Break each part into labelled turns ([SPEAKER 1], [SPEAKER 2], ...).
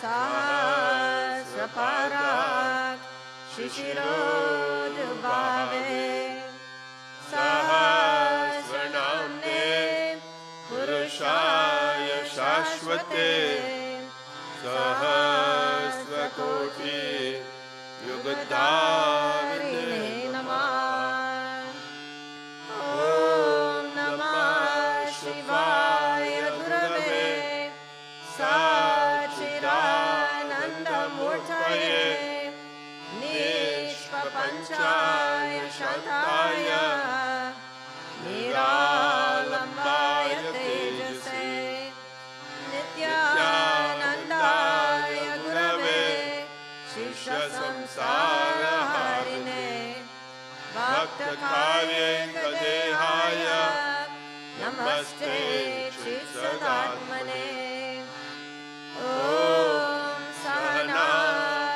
[SPEAKER 1] सहस्रपाराक् शिशिरोदुभावे सहस्रनाम्ने पुरुषाय शाश्वते सहस्रकोटि युगधारिणे नमः। ॐ नमः शिवाय गुरवे सच्चिदानन्दमूर्तये निष्प्रपञ्चाय शान्ताय निरालम्बाय तेजसे नित्यानन्दाय गुरवे शिष्यसंसारहारिणे भक्तकार्यैकदेहाय नमस्ते चित्सदात्मने। ॐ सहना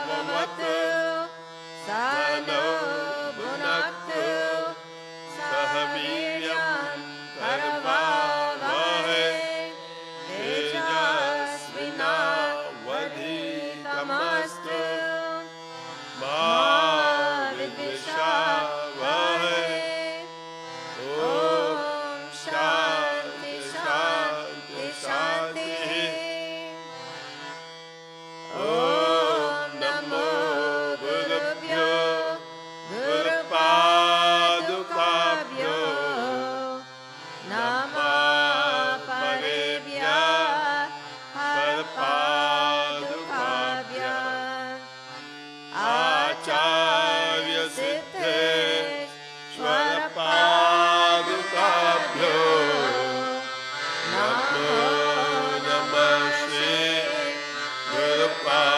[SPEAKER 1] भवतु सहनौ भुनक्तु सह वीर्यं करवावहै तेजस्विनावधीतमस्तु मा विद्विषावहै। ॐ शान्ति शान्ति शान्तिः। ॐ नमो गुरुभ्यो गुरुपादुकाभ्यो नमः परेभ्यः परपादुकाभ्यः आचार्यसिद्धेश्वरपादुकाभ्यो नमो नमः श्री गुरुपादुकाभ्यः।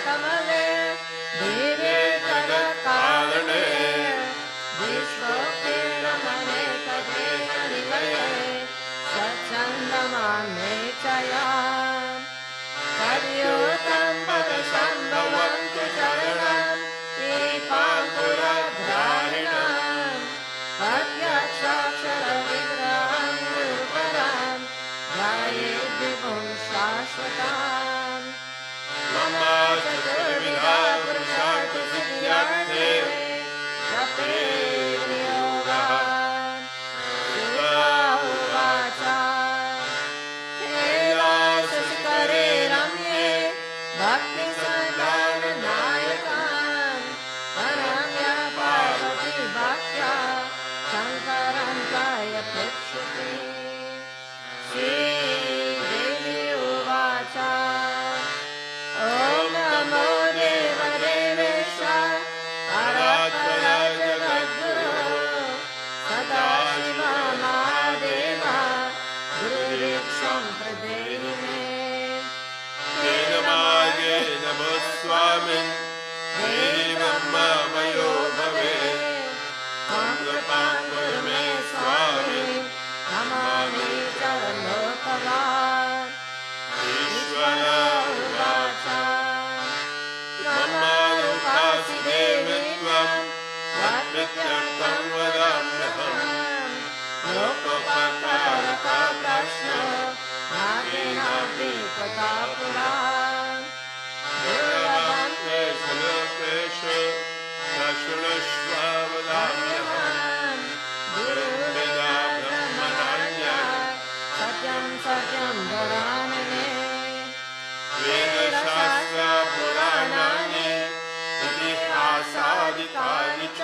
[SPEAKER 1] कमले देवे जगत्काल
[SPEAKER 2] परिचयाम् तद्योतं पदसम्भवं तु चरणं दीपाङ्कुरग्राहिणम् प्रत्यक्षाक्षरविग्रहं गुरुपरं ध्यायेत् विभुं शाश्वताम् मम चतुर्विधा पुरुषार्थसिद्ध्यर्थे जपेत् योगः उवाच कैलासशिखरे रम्ये भक्तिसन्धाननायकं परम्य पार्वती भक्त्या शङ्करं प्रायपेक्षते श्रीदेवी उवाच ॐ नमो देवदेवेश परात्पर जगद्गुरो सदाशिव महादेव गुरुदीक्षां प्रदेहि मे
[SPEAKER 1] तेन मार्गेण नमो स्वामिन् देवं मामयो भवेत्
[SPEAKER 2] कृपां कुरु मे स्वामी नमामि चरणोत्तमान्
[SPEAKER 1] ईश्वर
[SPEAKER 2] उवाच ममानुपासि देवी त्वं त्वत्प्रीत्यर्थं वदाम्यहम् लोकोपकारकः प्रश्नो नाकेनापि तथा पुरा दुर्लभं
[SPEAKER 1] तेषु लोकेषु दशुणस्व वदाम्यहम्
[SPEAKER 2] गुरुविदा ब्रह्मणान्या सत्यं सत्यं वदामि
[SPEAKER 1] वेदशास्त्रपुराणानि इतिहासादिकानि च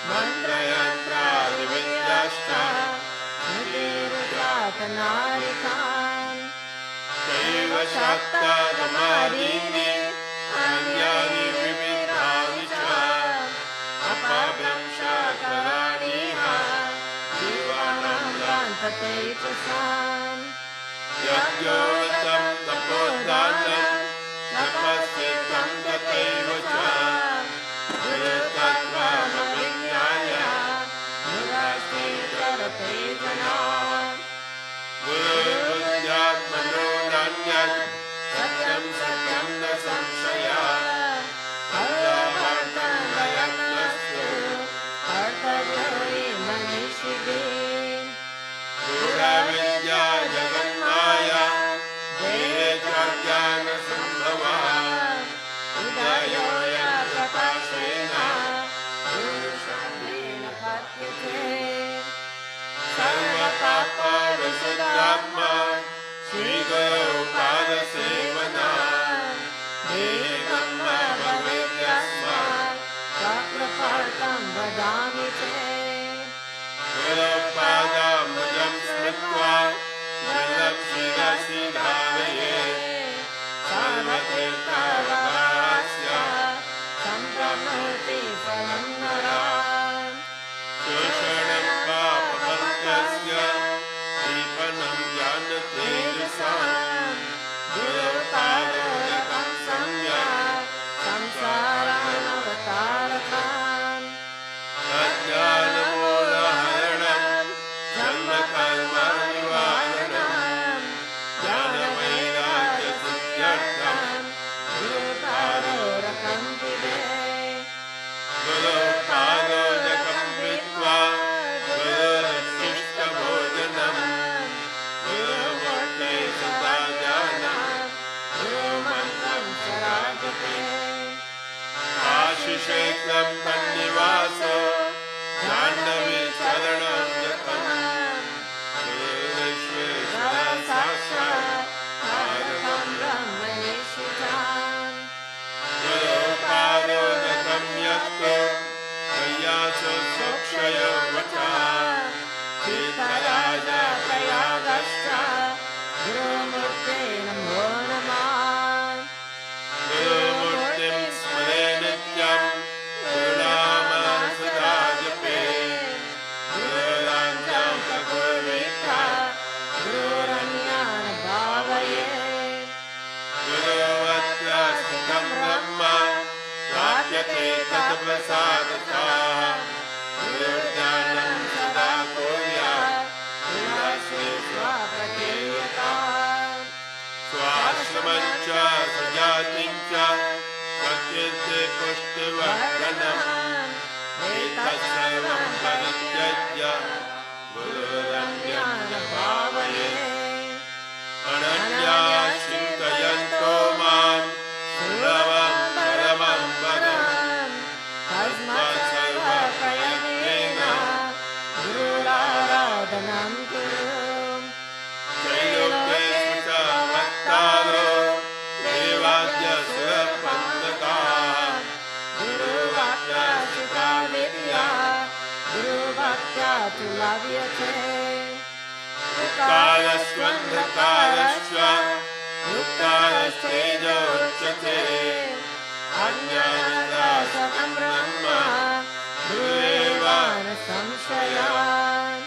[SPEAKER 2] मन्त्रयन्त्रादिविद्याश्च स्मृतिरुचातनारिकाम्
[SPEAKER 1] दैव शाक्तागमादीनि अन्यानि विविधानि च
[SPEAKER 2] अपभ्रंशकराणीह जीवानां गान्धते च साम्
[SPEAKER 1] यज्ञोक्तं तपोदानं तपस्येतं तथैव च गुरुतत्त्वमविज्ञाय
[SPEAKER 2] निरास्ते चरते जनाः
[SPEAKER 1] गुरुबुद्ध्यात्मनो नान्यत्
[SPEAKER 2] सत्यं सत्यं न संशयः अव्यवर्तं प्रयत्नस्तु कर्तव्यो हि मनीषिभिः
[SPEAKER 1] गुरुविद्या जगन्माया देहे च ज्ञानसम्भवा
[SPEAKER 2] उदयो प्रकाशेन गुरुशब्देन कथ्यते
[SPEAKER 1] सर्वपापविशुद्धात्मा श्रीगुरुपादसेवनात्
[SPEAKER 2] देवं भवेद्यस्मात् स्वकृपार्थं वदामि ते
[SPEAKER 1] गुरुपादाम्बुजं स्मृत्वा जलं शिरसि धारयेत् सर्वतीर्थवरास्य
[SPEAKER 2] सम्प्राप्नोति फलं नरान्
[SPEAKER 1] शोषणं पापभक्तस्य दीपनं ज्ञानतेजसाम्
[SPEAKER 2] गुरुपादोदकं सम्यक् संसारानवतारकान्
[SPEAKER 1] अज्ञानमूलहरणं जन्मकर्मनिवारणं ज्ञानवैराग्यसिद्ध्यर्थं
[SPEAKER 2] गुरुपादोदकं पिबे
[SPEAKER 1] गुरुपादोदकं पीत्वा गुरुशिष्टभोजनं गुरुमूर्ते सदा ध्यानं
[SPEAKER 2] गुरुमन्त्रं शराजते
[SPEAKER 1] आशिषेत्रं तन्निवासो जाह्नवी चरणं जपं गुरुविश्वेश्वर साक्षात्
[SPEAKER 2] साधकं ब्रह्मनिष्ठितान्
[SPEAKER 1] गुरुपादोदकं यत्तो प्रयासो सोक्षयो वचः
[SPEAKER 2] सीतराज प्रयागश्च गुरुमूर्ते नमो नमः
[SPEAKER 1] गुरुमूर्तिं स्मरे नित्यं गुरुनाम सदा जपेत् गुरुराज्ञां गुरुवीक्षा
[SPEAKER 2] गुरुरन्यान् भावयेत्
[SPEAKER 1] गुरुवत्र स्थितं ब्रह्म प्राप्यते तत्प्रसादतः गुरुज्ञानं सदा कुर्यात्
[SPEAKER 2] विलासे स्वापकेयता
[SPEAKER 1] ख्यातिं च प्रकृते पुष्टिवर्धनम् एतत्सर्वं परित्यज्य गुरुरन्यं भावये अनन्या चिन्तयन्तो मां सुलभं परमं पदम् तस्मात् सर्वप्रयत्नेन
[SPEAKER 2] गुरुराराधनं कुरु
[SPEAKER 1] त्रैलोक्येषु च वक्तारो देवाद्यसुरपन्थकाः
[SPEAKER 2] गुरुभक्त्या सुता विद्या गुरुभक्त्या तु लभ्यते
[SPEAKER 1] कालस्वन्धकारश्च युक्तारस्तेजोच्यते
[SPEAKER 2] अज्ञानदासकं ब्रह्म गुरुरेव न संशयात्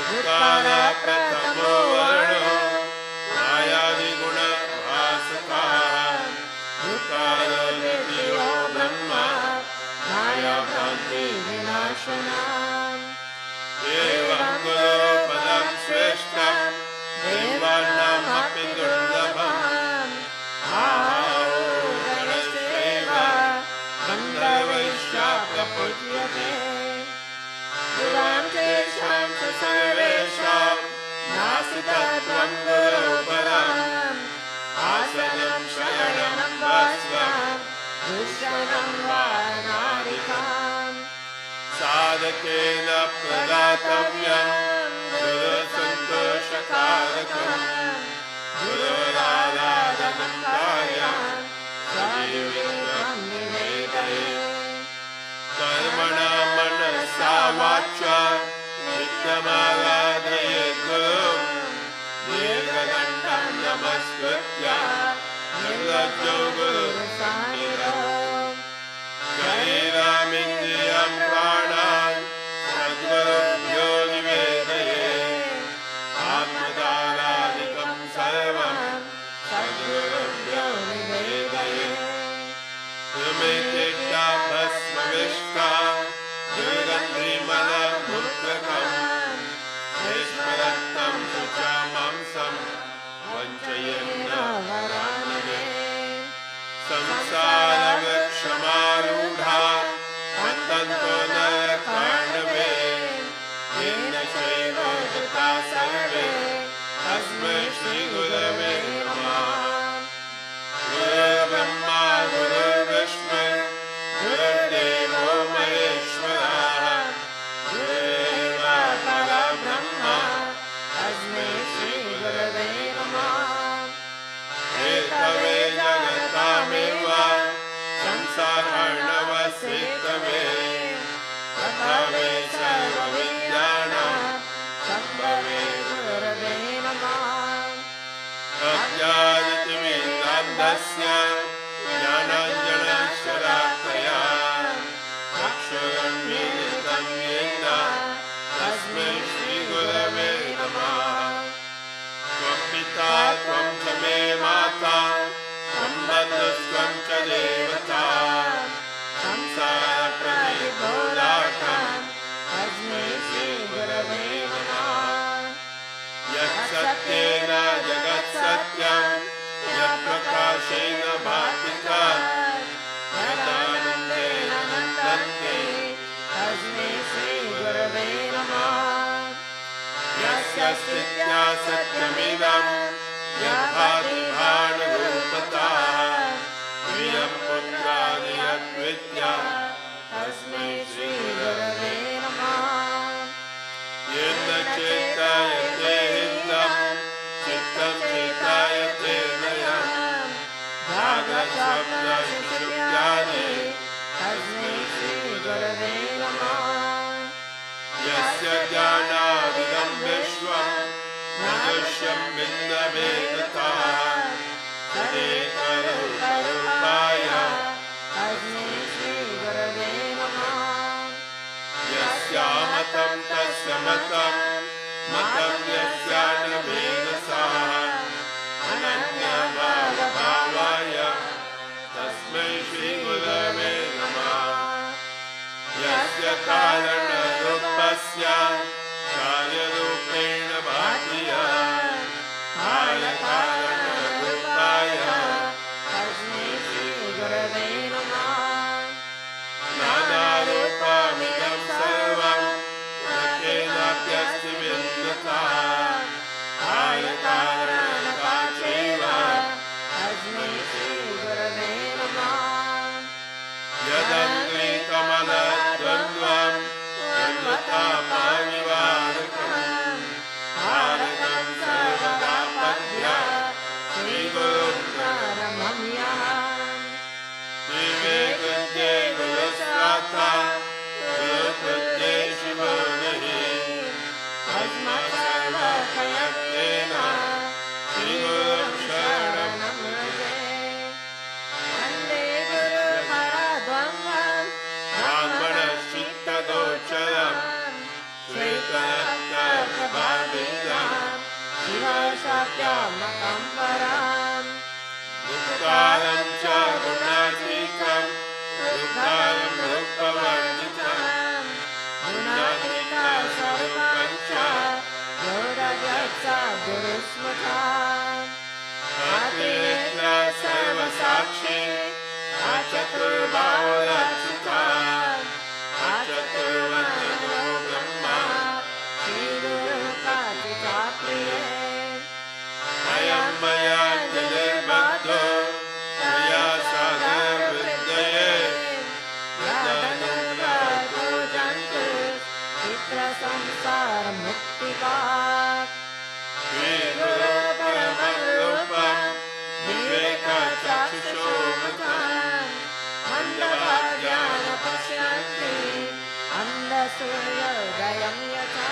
[SPEAKER 1] उत्तरप्रथमो वर्णो मायादिगुणभासकाः उत्तरो द्वितीयो ब्रह्म
[SPEAKER 2] मायाभ्रान्तिविनाशनम्
[SPEAKER 1] एवं गुरुपदं श्रेष्ठं देवानामपि दुर्लभम् आहो गणश्चैव गन्धर्वैश्चाप्यपूज्यते गुरुं तेषां च सर्वेषां नास्ति तत्त्वं गुरुपरम् आसनं शयनं वस्त्रं दुःशनं वा नारिकाम् साधकेन प्रदातव्यं गुरुसन्तोषकारकम् गुरुराराधनं कार्यं सजीवितं निवेदये कर्मणा मनसा वाचा नित्यमाराधयेत् गुरुं दीर्घदण्डं नमस्कृत्य निर्लज्जो गुरुसन्निधौ शरीरमिन्द्रियं प्राणान् सद्गुरुभ्यो निवेदये आत्मदानादिकं सर्वं सद्गुरुभ्यो निवेदये सुमेतिष्ठा भस्मविष्टा दुर्गन्धिमलमुद्रकम् श्लेष्मरक्तं शुचामांसं वञ्चयन् वरानने संसारवृक्षमारूढा पतन्तो नरकाण्डवे येन चैवोदिता सर्वे तस्मै श्रीगुरवे नमः गुरुर्ब्रह्मा गुरुर्विष्णु गुरुर्देवो महेश्वरः गुरुरेव परब्रह्म तस्मै श्रीगुरवे नमः एतवे जगतामेव संसारार्णवसेतवे प्रभवे सर्वविद्यानां सम्भवे गुरवे नमः अज्ञानतिमिरान्धस्य ज्ञानाञ्जनशलाकया चक्षुरुन्मीलितं येन तस्मै श्रीगुरवे नमः त्वं पिता त्वं च मे माता त्वं बन्धुस्त्वं च देवता संसारप्रतिबोधार्थं
[SPEAKER 2] तस्मै श्रीगुरवे नमः
[SPEAKER 1] यत्सत्येन जगत्सत्यं यत्प्रकाशेन भाति च यदानन्देन नन्दन्ति
[SPEAKER 2] तस्मै श्रीगुरवे नमः
[SPEAKER 1] यस्य स्थित्या सत्यमिदं यद्भाति भानुरूपतः प्रियं पुत्रादि यद्विद्या
[SPEAKER 2] तस्मै श्रीगुरवे नमः
[SPEAKER 1] येन चेतायते हितं चित्तं चेतायते लयं जागस्वप्नसुषुप्त्यादि
[SPEAKER 2] तस्मै श्रीगुरवे नमः
[SPEAKER 1] यस्य ज्ञानादिदं विश्वं न दृश्यं भिन्नभेदतः तदेकरूपरूपाय
[SPEAKER 2] तस्मै श्रीगुरवे नमः
[SPEAKER 1] यस्यामतं तस्य मतं मतं यस्यान्यभेदसः अनन्यभावभावाय तस्मै श्रीगुरवे नमः यस्य कारणरूपस्य कार्यरूपेण भाति यः कार्यकारणरूपाय
[SPEAKER 2] तस्मै नित्यमतं परम्
[SPEAKER 1] दुःखालं च गुणातीतं दुःखालं रूपवर्जितं गुणातीतस्वरूपं च
[SPEAKER 2] योरजत्स गुरुस्मृतम्
[SPEAKER 1] अतिरिक्त सर्वसाक्षी अचतुर्बाहुरच्युतम् अचतुर्वदनो ब्रह्मा
[SPEAKER 2] श्रीगुरुकाचिताप्रिये
[SPEAKER 1] अयं मया जनिर्बद्धो मया साधनवृद्धये
[SPEAKER 2] यदनुगतो जन्तु चित्रसंसारमुक्तिकात्
[SPEAKER 1] श्रीगुरो परमं रूपं विवेकचक्षुषोमुखम्
[SPEAKER 2] मन्दभाग्यानपश्यन्ति अन्धसूर्योदयं यथा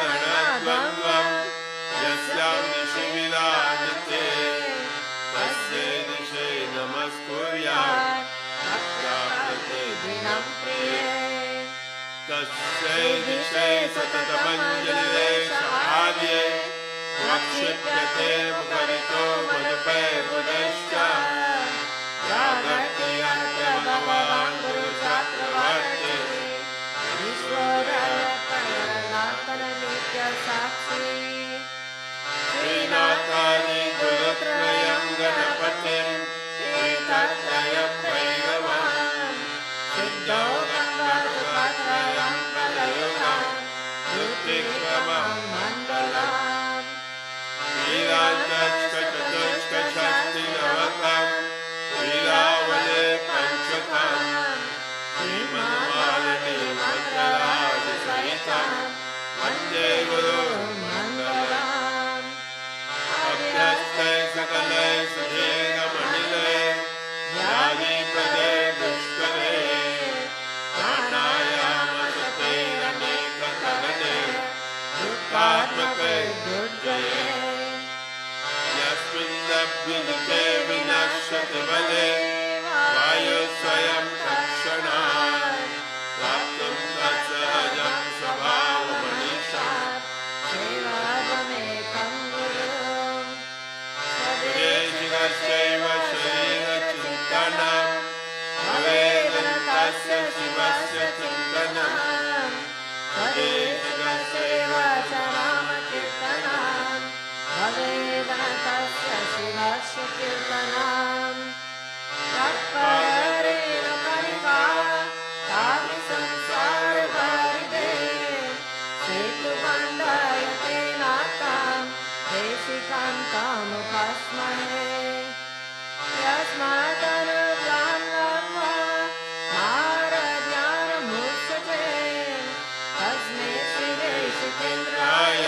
[SPEAKER 1] श्रीनाथचरणद्वन्द्वं यस्यां दिशि विराजते तस्यै दिशे नमस्कुर्यात्
[SPEAKER 2] प्रतिदिनं प्रिये
[SPEAKER 1] तस्यै दिशे सततमञ्जलिलेशहार्ये प्रक्षिप्यते मुखरितो मधुपैर्बुधश्च जागर्ति यत्र भगवान् गुरुचक्रवर्ती
[SPEAKER 2] ईश्वरनाथनित्यसाक्षी
[SPEAKER 1] श्रीनाथादि गुरुत्रयं गणपतिं श्रीतत्रयं भैरवं सिद्धौ गङ्गात्रयं प्रलयुतं धृतिक्रमं
[SPEAKER 2] मण्डलम्
[SPEAKER 1] वीराञ्जश्चतुष्कशक्तिनवकं वीरावले पञ्चकम् श्रीमन्मालिनी मन्त्रराजसहितं वन्दे गुरुमण्डलम् अभ्यस्ते सकले सुधीरमणिले ज्ञानीपदे दुष्करे प्राणायामसते अनेककरणे दुःखात्मके दुर्जये यस्मिन्नभ्युदिते विनश्यति बले वायुः स्वयं तत्क्षणात् प्राप्तुं तत्सहजं स्वभावमनीषात्
[SPEAKER 2] सेवागमेकं गुरुम्
[SPEAKER 1] स्वदेशिकस्यैव शरीरचिन्तनं भवेदन्तस्य शिवस्य चिन्तनं
[SPEAKER 2] स्वदेशिकस्यैव च नामकीर्तनम् भवेदन्तस्य शिवस्य कीर्तनम् तत्परेण कलिका कापि संसारभरिते सेतुबन्धयते नाथं देशिकान्तमुपस्महे यस्मादनुग्रहं मारज्ञानमुच्यते तस्मै श्रीदेशिकेन्द्राय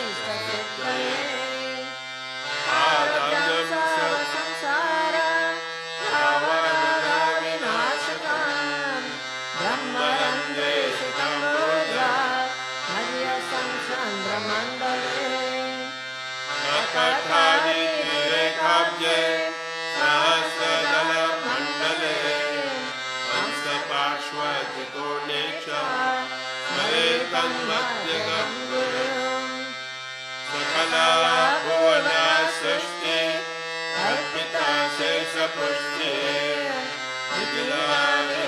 [SPEAKER 2] नमस्कारामिष्टसिद्धये आद्यं सर्वसंसारं भावनविनाशकं ब्रह्मरन्ध्रेषितं रोजा मध्यसंचन्द्रमण्डले
[SPEAKER 1] कथादितिरेकाब्जे सहस्रदलमण्डले हंसपार्श्वत्रिकोणे च स्मरेतन्मध्यगं गुरुम् सकला भुवना सृष्टि अर्पिता शेषपुष्टि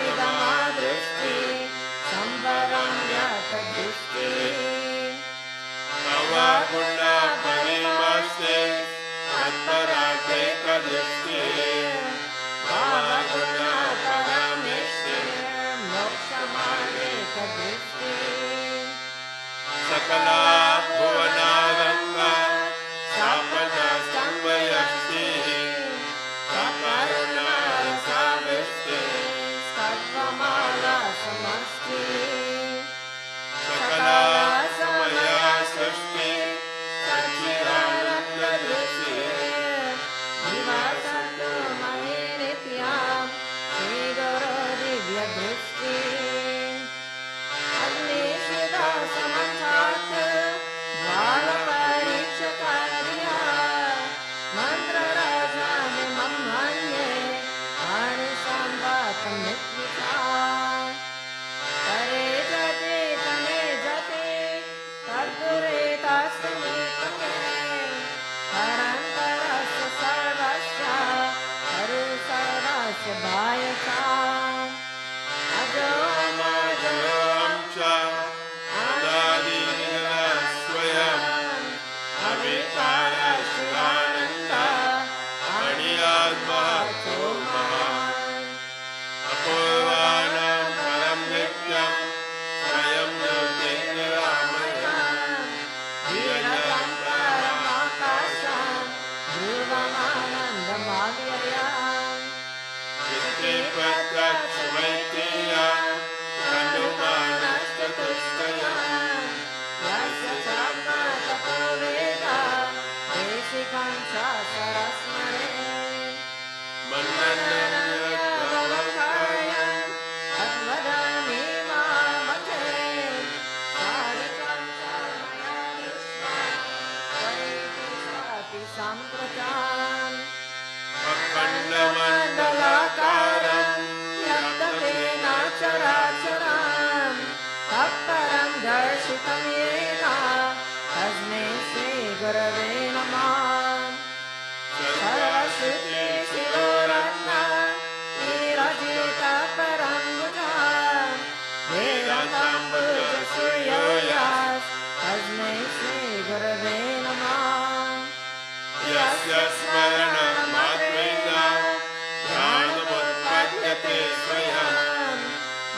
[SPEAKER 1] विपुलानिगमादृष्टि संवरं व्यातदृष्टि अवगुणा परिमस्ते तत्परार्थे कदृष्टि अवगुणा परमेष्टि
[SPEAKER 2] मोक्षमानेकदृष्टि
[SPEAKER 1] सकला भुवनारङ्गा स्थापना स्तम्भयष्टि सकरुणा साविष्टि
[SPEAKER 2] सर्वमाला समष्टि
[SPEAKER 1] सकला समया सृष्टि सच्चिदानन्ददृष्टि
[SPEAKER 2] निवासन्तु मयि नित्यं श्रीगुरो दिव्यदृष्टि अग्निशिखा समन्तात् Vallabhaya cha
[SPEAKER 1] Ajoam cha Adadina Swayam Avikara Shivananda Aniyadma Toman Apurvanam Param Nityam Swayam Jyotirgamayam
[SPEAKER 2] Viratam Paramakasham Dhruvamanandam Avyayam
[SPEAKER 1] Chittipatyakshumaitya Kanumanastatuskayam
[SPEAKER 2] Yasya Chakma Tapoveda Desikancha Sarasmare
[SPEAKER 1] Mandanam
[SPEAKER 2] Yadavakayam Tadvadami Mamate Sarikam Sarmaya Vishma Vaiti Sati Sampratam Mandalakaram Yadavena Characharam Tapparam Darshitam Yena Tasme Shri Gurave Namah Saraswati Shiroratna Nirajita Parambuja Vedantam Buddha Suryoyas Tasme Shri Gurave Namah
[SPEAKER 1] Yasya Smarana Matrena Jnanamutpadyate Swayam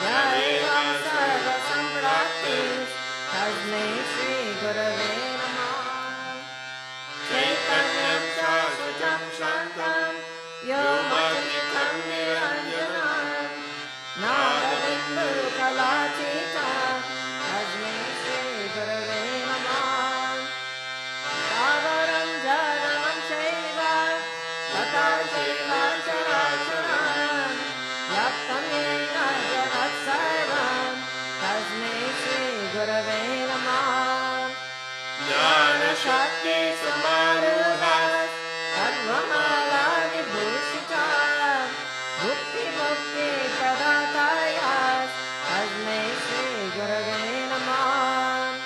[SPEAKER 2] Yadeva Sarva Sampraptis Tasmai Shri Gurave Namah Chaitanyam Shashvatam Shantam Yomatikam Niranjanam Nadavindu Kalachita Tasmai Shri Gurave Namah Savaram Jagaram Shaiva Tata Shaiva Characharam Yaptam Yena Jagat Sarvam Tasmai Shri Gurave Namah Jnana Shakti Samaruhas Tattva-mala Vibhushita Bhukti Mukti Pradatayas Tasmai Shri Gurave Namah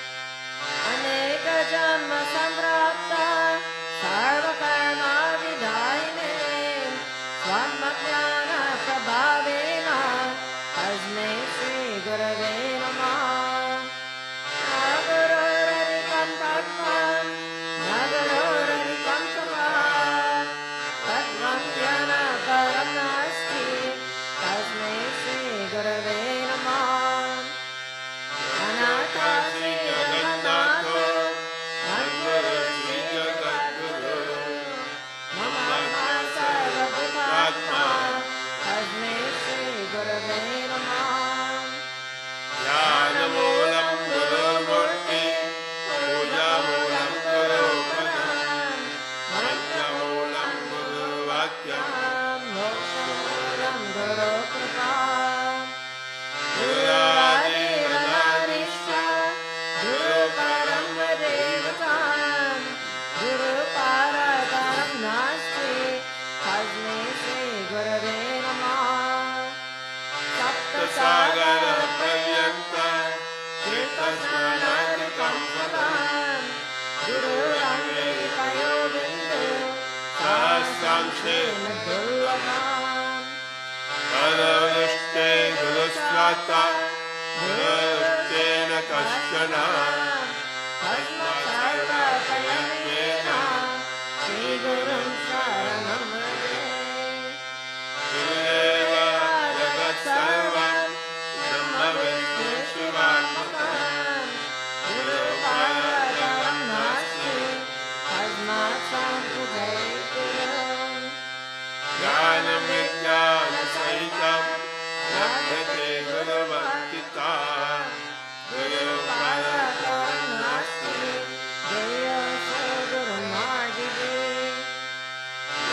[SPEAKER 2] Aneka Janma Samprapta Sarva Karma Vidayine Swamadhyana Prabhavena Tasmai Shri Gurave Namah Nagaroradikam Tattvam Nagaroradikam Tattvam Tattvam Jnana Param Nasti Tasmai Shri Gurave Namah Anata Shri Jagannatho Madhuru Shri Jagadguru Mama Sarva Bhutatma Tasmai Shri Gurave Namah
[SPEAKER 1] Jnanamulam Guru Murti Pujamulam Guru Padam Mantramulam Guru Vakyam
[SPEAKER 2] Mokshamulam Guru Kripa
[SPEAKER 1] Guradi Vanadishya
[SPEAKER 2] Guru Param Devatam Guru Paradaram Nasti Tasmai Shri Gurave Namah Sapta
[SPEAKER 1] Sagara Paryanta
[SPEAKER 2] Tirthasnanadikam Phalam Guru Rangi Payo Bindu Sahasramshena Dullabham
[SPEAKER 1] Paravishte Gurusvata Gurushtena Kashana
[SPEAKER 2] Tasma Sarva Payamena Shri Gurum Sharanam Raje
[SPEAKER 1] Gurudeva Jagat Sarvam Brahma Vishnu Shivatmakam
[SPEAKER 2] Guru Paradaram Nasti Tasma Sampujay Gurum
[SPEAKER 1] Jnanam Vijnana Sahitam Labhyate Guru Bhaktita Guru
[SPEAKER 2] Paradaram Nasti Deya Sadguru Margide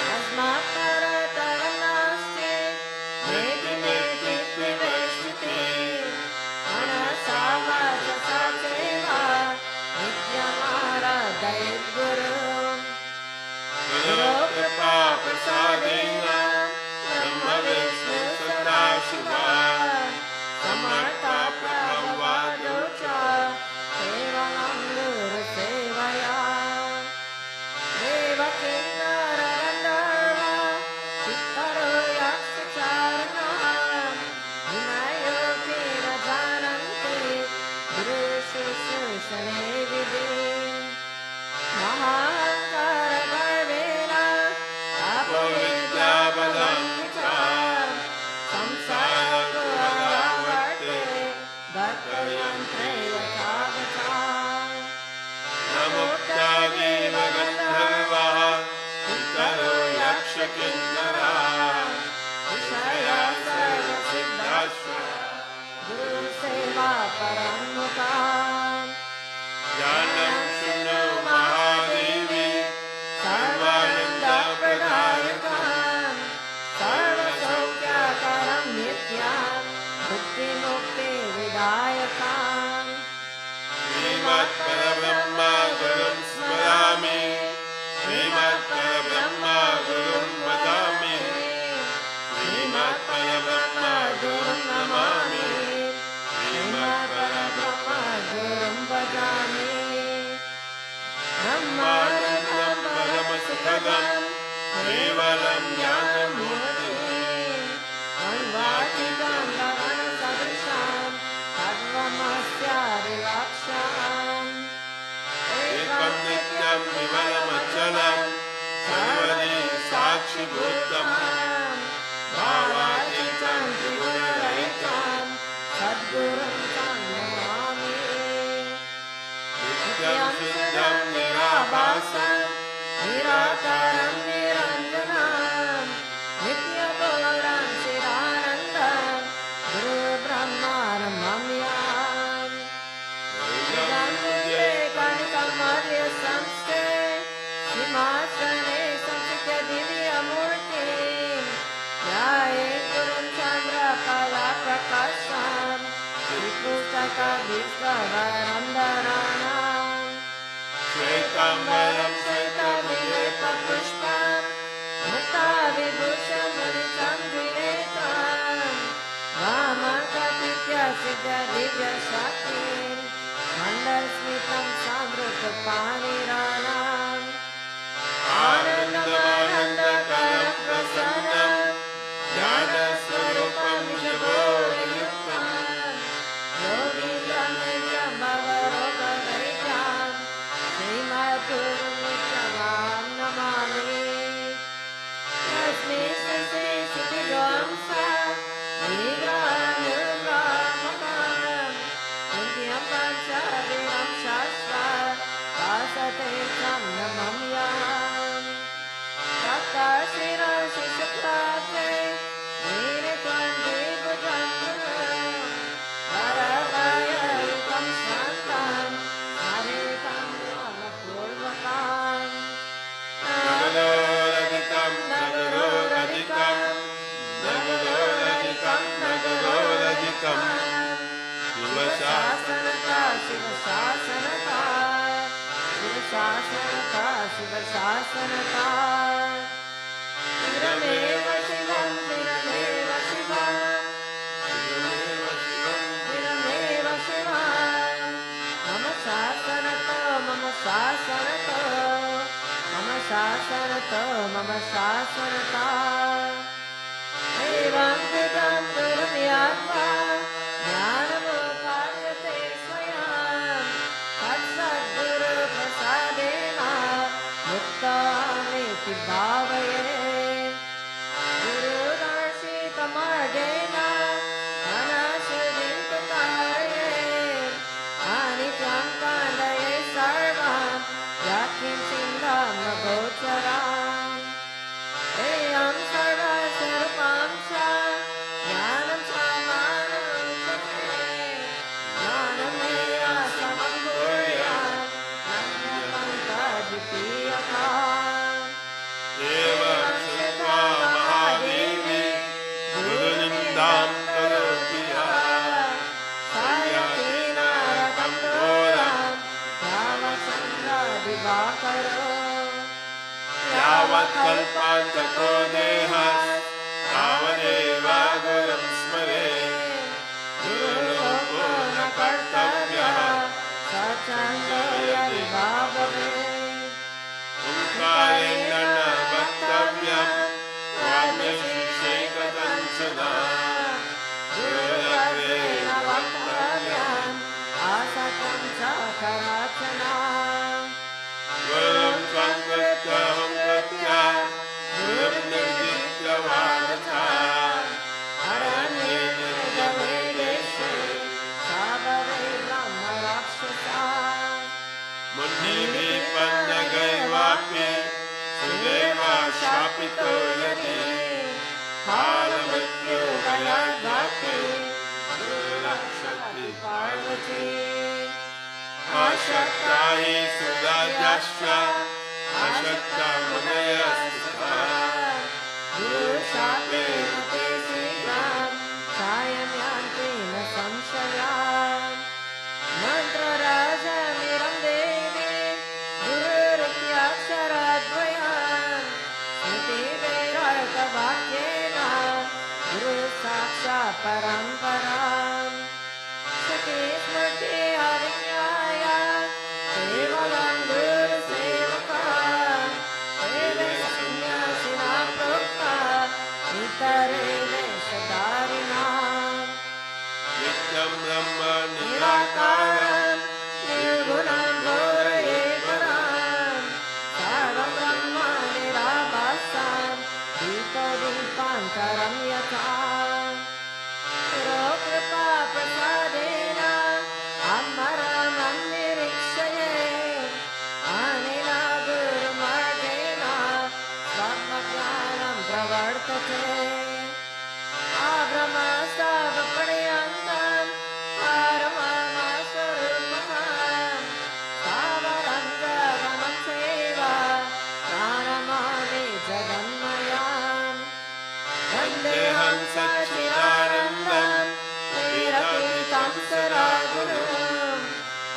[SPEAKER 2] Tasma Paradaram Nasti Neti Neti Viveshiti Manasava Chasacheva Nityamara Dayat Guru
[SPEAKER 1] Guru Kripa Prasadena Brahma Vishnu Sadashiva
[SPEAKER 2] Samartha Prabhavadocha Sevanam Guru Sevaya Deva Kinnara Gandharva Chittaro Yaksha
[SPEAKER 1] परमानन्दं परमसुखदं केवलं ज्ञानमूर्तिः
[SPEAKER 2] अन्वाचितं गगनसदृशं सर्वमस्यादिलक्ष्यम्
[SPEAKER 1] एकं नित्यं विमलमचलं सर्वदि साक्षिभूतं भावातीतं त्रिगुणरहितं
[SPEAKER 2] सद्गुरुं तं नमामि
[SPEAKER 1] नित्यं शुद्धं निराभासं
[SPEAKER 2] निराकारं निरञ्जनं नित्यगौरं चिदानन्दं गुरुब्रह्मारमम्यम् इदं मुद्रे कणिकमर्य संस्थे सिंहासने संस्थित्य दिव्यमूर्तिं ध्याये गुरुं चन्द्रकलाप्रकाशं श्रीपुस्तकभीष्टवरं धराणाम्
[SPEAKER 1] श्वेताम्बरं श्वेतविलेपपुष्पं
[SPEAKER 2] मुक्ताविभूषणमुनितं द्विनेत्रं वामकपित्यसिद्धदिव्यशक्तिं मण्डलस्मितं समृद्धपाणिराणाम् आनन्दमानन्दकरं प्रसन्नं ज्ञानस्वरूपं विजयोयुक्तं योगीन्द्रं नित्यं भवरोगदैत्यं श्रीमद्गुरुं नित्यमां नमामि यस्मै श्रीसुतिगं सा निग्रहनिर्ग्रामकं नित्यं पञ्चवीरं शाश्वत वासते तं नमम्यहम् रक्तशिरशिशुक्लाब्जे नीलत्वं द्विभुजं वरवययुतं शान्तं हरेकं रामपूर्वकम्
[SPEAKER 1] नगरोरधिकं नगरोरधिकं नगरोरधिकं नगरोरधिकं शिवशासनता
[SPEAKER 2] शिवशासनता शिवशासनता शिवशासनता तिरमेव शिवं तिरमेव शिवं तिरमेव शिवं मम शासनतो मम शासनतो मम शासनतो मम शासनता एवं विदं गुरुर्यात्मा ज्ञानमुपायते स्वयं तत्सद्गुरुप्रसादेन मुक्तामीति भावये गुरुदर्शितमार्गेण मनःशुद्धिं तु कारये अनित्यं खण्डये सर्वं यत्किञ्चिदं न गोचरम् एयं सर्वस्वरूपं च ज्ञानं च मानमुच्यते ज्ञानमेव समं भूयात् नन्यतं तद्वितीयकम्
[SPEAKER 1] एवं श्रुत्वा महादेवी गुरुनिन्दां करोति यः
[SPEAKER 2] सायतेन रतं घोरं यावच्चन्द्रदिवाकरो
[SPEAKER 1] यावत् कल्पान्तको देहः तावदेव गुरुं स्मरेत् गुरुलोको न कर्तव्यः
[SPEAKER 2] सत्सङ्गो यदि वा भवेत्
[SPEAKER 1] ओंकारेण न वक्तव्यं वाग्देशिकं सदा
[SPEAKER 2] गुरुरत्नेन वक्तव्यम् आसक्तं च कराचना
[SPEAKER 1] गुरुं त्वं कृत्य अहं कृत्य गुरुं निर्जित्य वादता
[SPEAKER 2] अरण्ये निर्जने देशे सा भवेत् ब्रह्मराक्षसा
[SPEAKER 1] मुनिभिः पन्नगैवापि सुदेवा शापितो यदि कालमृत्युभयाद्वापि गुरुरक्षति
[SPEAKER 2] पार्वती
[SPEAKER 1] अशक्ता हि सुराजाश्च अशक्ता मुनयस्तथा
[SPEAKER 2] गुरुशापेन ते शीघ्रं सायं यान्ति न संशयात् मन्त्रराजमिरं देवी गुरुरित्याक्षराद्वयम् स्मृतिवेदार्थवाक्येन गुरुसाक्षात् परम्पराम् श्रुतिस्मृति अविज्ञाय केवलं गुरुसेवा उत्तरे वेशधारिणाम्
[SPEAKER 1] नित्यं ब्रह्म निराकारं
[SPEAKER 2] निराकारं निर्गुणं घोरये परां सर्वं ब्रह्म निराभासं दीपदीपान्तरं यथा गुरुकृपा प्रसादेन अमरं निरीक्षये अनेन गुरुमार्गेण स्वज्ञानं प्रवर्तते आभ्रमस्तपर्यन्तं परमस्वरूपं स्थावरं जगमं चैव प्राणमामि जगन्मयम् वन्देऽहं सच्चिदानन्दं निरतीतं सदागुरुं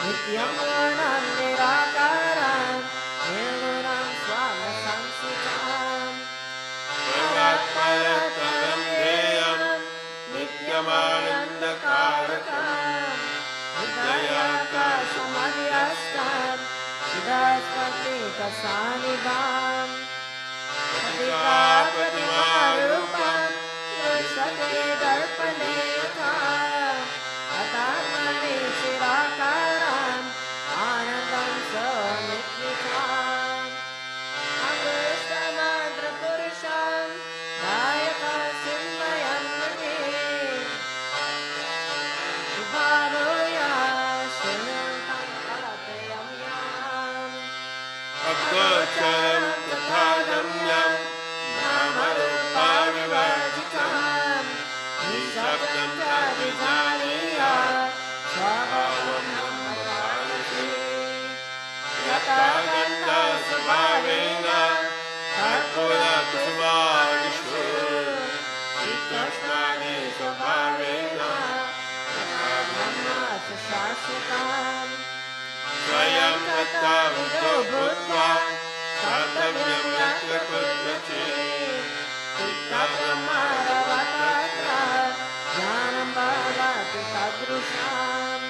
[SPEAKER 2] नित्यं गुणं निराकारं निर्गुणं स्वामसंस्थितम्
[SPEAKER 1] परतरं ध्येयं नित्यमानन्दकारकं
[SPEAKER 2] हृदयाकाशमध्यस्थं चिदास्पतिकसानिभाम् प्रतिमारूपं दृश्यते दर्पणे यथा अतात्मनि चिराकारम् आनन्दं समित्रिताम् अङ्गुष्ठमन्त्रपुरुषं नायकसिंहयं मुने विभावया श्रीमन्तं कलत्रयं याम्
[SPEAKER 1] अगोचरं तथा गम्यं नामरूपाविवर्जितं
[SPEAKER 2] निःशब्दं च विजानीयात् स्वभावं ब्रह्मभारते यथा गन्धस्वभावेन कर्पूरकुसुमादिषु शीतोष्णानि स्वभावेन तथा ब्रह्म च शाश्वतम् स्वयं तत्त्वविदो भूत्वा कर्तव्यं यत्र कुत्रचित् चित्तब्रह्मरवतत्र ज्ञानं भवति तदृशाम्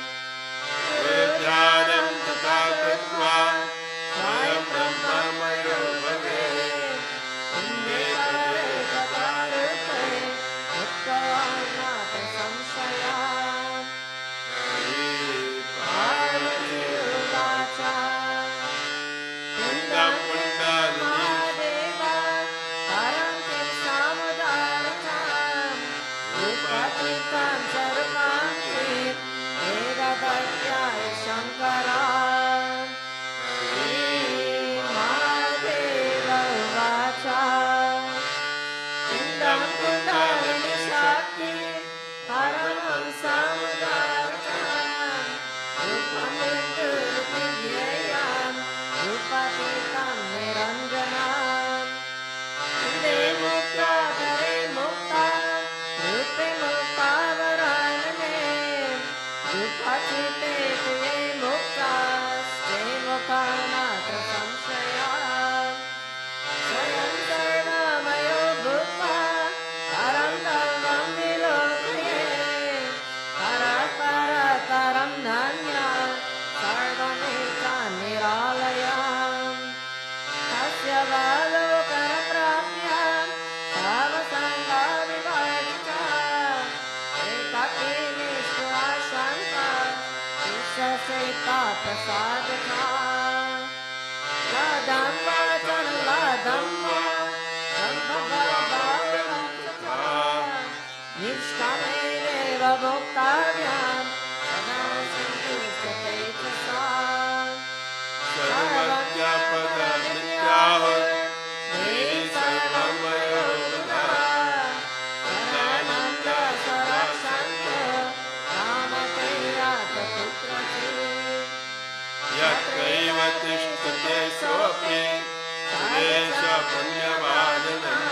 [SPEAKER 2] गुरुध्यानं तथा कृत्वा स्वयं ब्रह्ममयो भवेत् इन्दे परे तथा रूपे मुक्तवान् नात्र संशयात् पार्वती उवाच
[SPEAKER 1] कुण्डं कुण्डलिनी
[SPEAKER 2] महादेव परं किं सामुदारताम् रूपतीतं च रूपान्तिम् वेददत्याय शङ्करा श्रीमहादेव उवाच कुण्डं कुण्डलिनी शक्ति परमं सामुदारताम् रूपं विदुर्विज्ञेयं रूपतीतं निरञ्जनम् इन्दे मुक्ता परे मुक्ता रूपे मुक्तावरानने रूपतीते ते मुक्तास्ते मुक्ता नात्र संशयः स्वयं सर्वमयो भूत्वा परं तत्त्वं विलोकये परतरं नान्यत् सर्वमेतं निरालयम् तस्य वालोकनं प्राप्य तावसङ्गविवर्जिता एकाकी निष्ठुरा शङ्का शिष्यसेता प्रसादता लदं वचनं लदं वा सम्भवभावं तथा निष्कामेनैव भोक्तव्यं सदा सन्तुष्टते च सा
[SPEAKER 1] सर्वज्ञपदनित्याहुः देहि सर्वमयो बुधा
[SPEAKER 2] सदानन्द सदा सन्त रामते रातपुत्रचित्
[SPEAKER 1] यत्रैव तिष्ठते सोऽपि सुरेश पुण्यवादिनः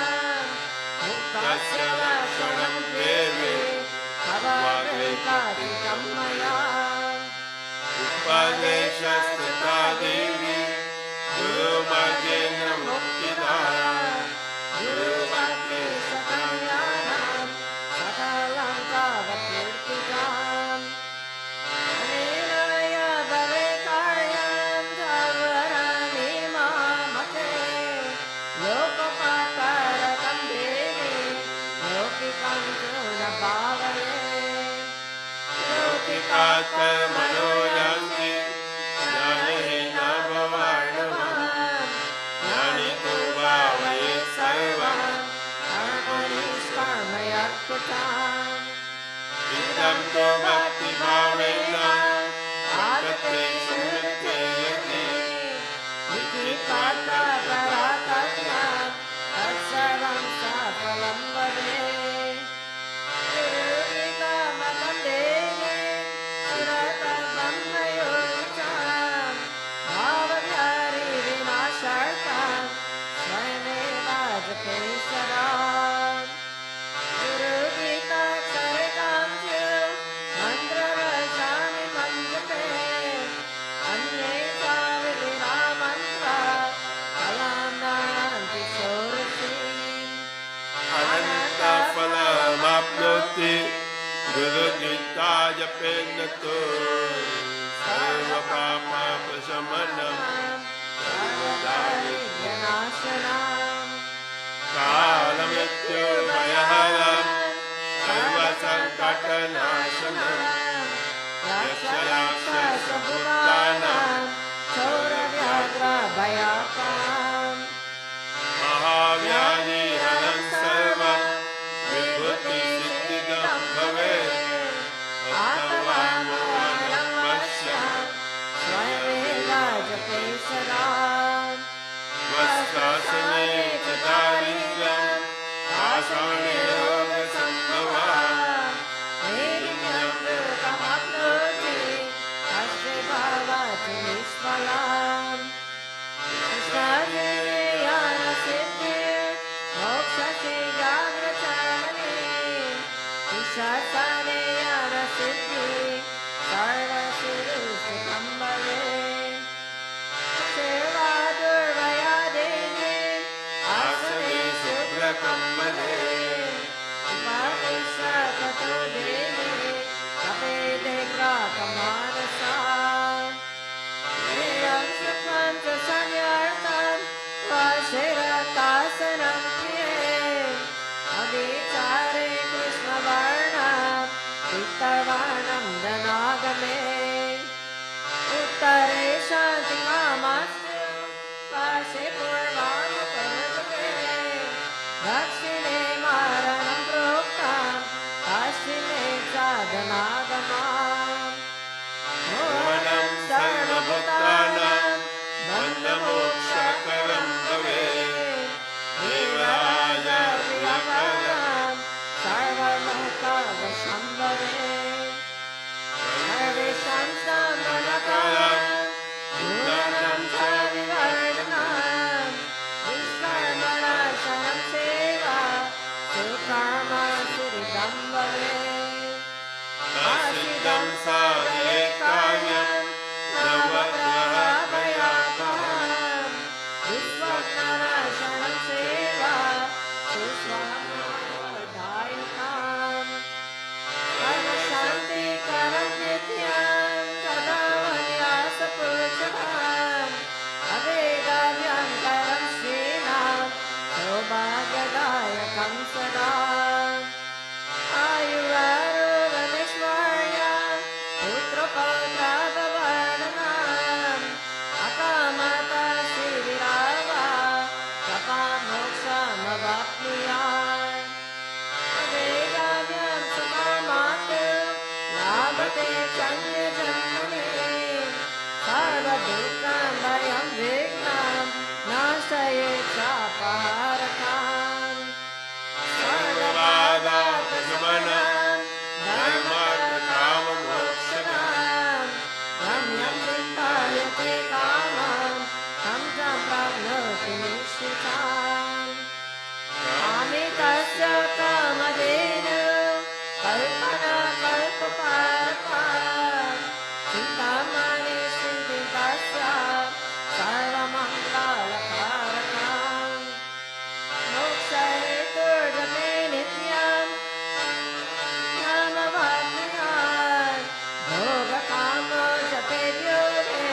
[SPEAKER 2] मुक्तस्य लक्षणं देवे भवद्वैतादिकं मया
[SPEAKER 1] उपदेशस्तथा देवी गुरुमार्गेण मुक्तिदा
[SPEAKER 2] गुरुभक्ति सकल्यानां सकलं तावत्कीर्तिताम् अनेन यदवे कार्यं सर्वराणि मामते लोकपाकारकं देवी
[SPEAKER 1] लौकिकात्मनो यान्ति ज्ञानहीना भवार्णवम् ज्ञानितो भावयेत् सर्वं इदं तु भक्तिभावेन आगते सुहृते यदि लिखितात् परातत्त्वं तत्सर्वं सफलं वदेत् गुरुविदामतं देहि सुरतब्रह्मयोगिचं भावव्यारिविनाशार्थं स्वयमेवाजपे सदा फलमाप्नोति गुरुगीता जपेन तो सर्वपापप्रशमनं सर्वदारिद्र्यनाशनं कालमृत्युभयहरं सर्वसङ्कटनाशनं यक्षयाक्षसभूतानां चौरव्याघ्रभयापहम् महाव्याधिहरं सर्वं विभूतिसिद्धिदं भवेत् अथवा मोहनं पश्यन् स्वयमेवाजपे सदा वस्त्रासने च दारिद्र्यम् आसने रोगसम्भवम् नैर्यं दुःखमाप्नोति तस्य भवति निष्फलम् उत्तरे शान्तिकामास्तु पार्श्वे पूर्वानुकूले दक्षिणे मारणं प्रोक्तं पश्चिमे साधनागमम् मोहनं सर्वभूतानां बन्धमोक्षकरं भवेत् देवाय प्रियकरं सर्वलोकवशं भवेत् सर्वेषां समनकरं गुणनं च विवर्धनं दुष्कर्मणाशनं सेवा सुकर्मसुहृदं भवेत् आसिदं साधये कार्यं नवग्रहभयापहं दुष्स्वप्ननाशनं सेवा सुस्वप्नदायकम् शान्तिकरं नित्यं तदा वन्यासपूजकम् अवेदाव्यं करं श्रीणां सौभाग्यदायकं सदा आयुरारोग्यमैश्वर्य पुत्रपौत्राभवर्धनम् अकामता श्रीविरावा तपामोक्षमवाप्नुयात् अवेदाव्यं सुखमातु लाभते चन्द्रजन्मने सर्वदुःखं भयं विघ्नं नाशयेत् चापहारकान् सर्वबाधापशमनं धर्मार्थकाममोक्षकं रम्यं चिन्तयते कामं तं च प्राप्नोति निश्चिताम् कामितस्य कामधेनु कल्पना कल्पपारका चिन्तामणि चिन्तितस्य सर्वमङ्गलकारकम् मोक्षहेतुर्जपे नित्यं नामवाप्नुयात् भोगकामो जपेद्योगे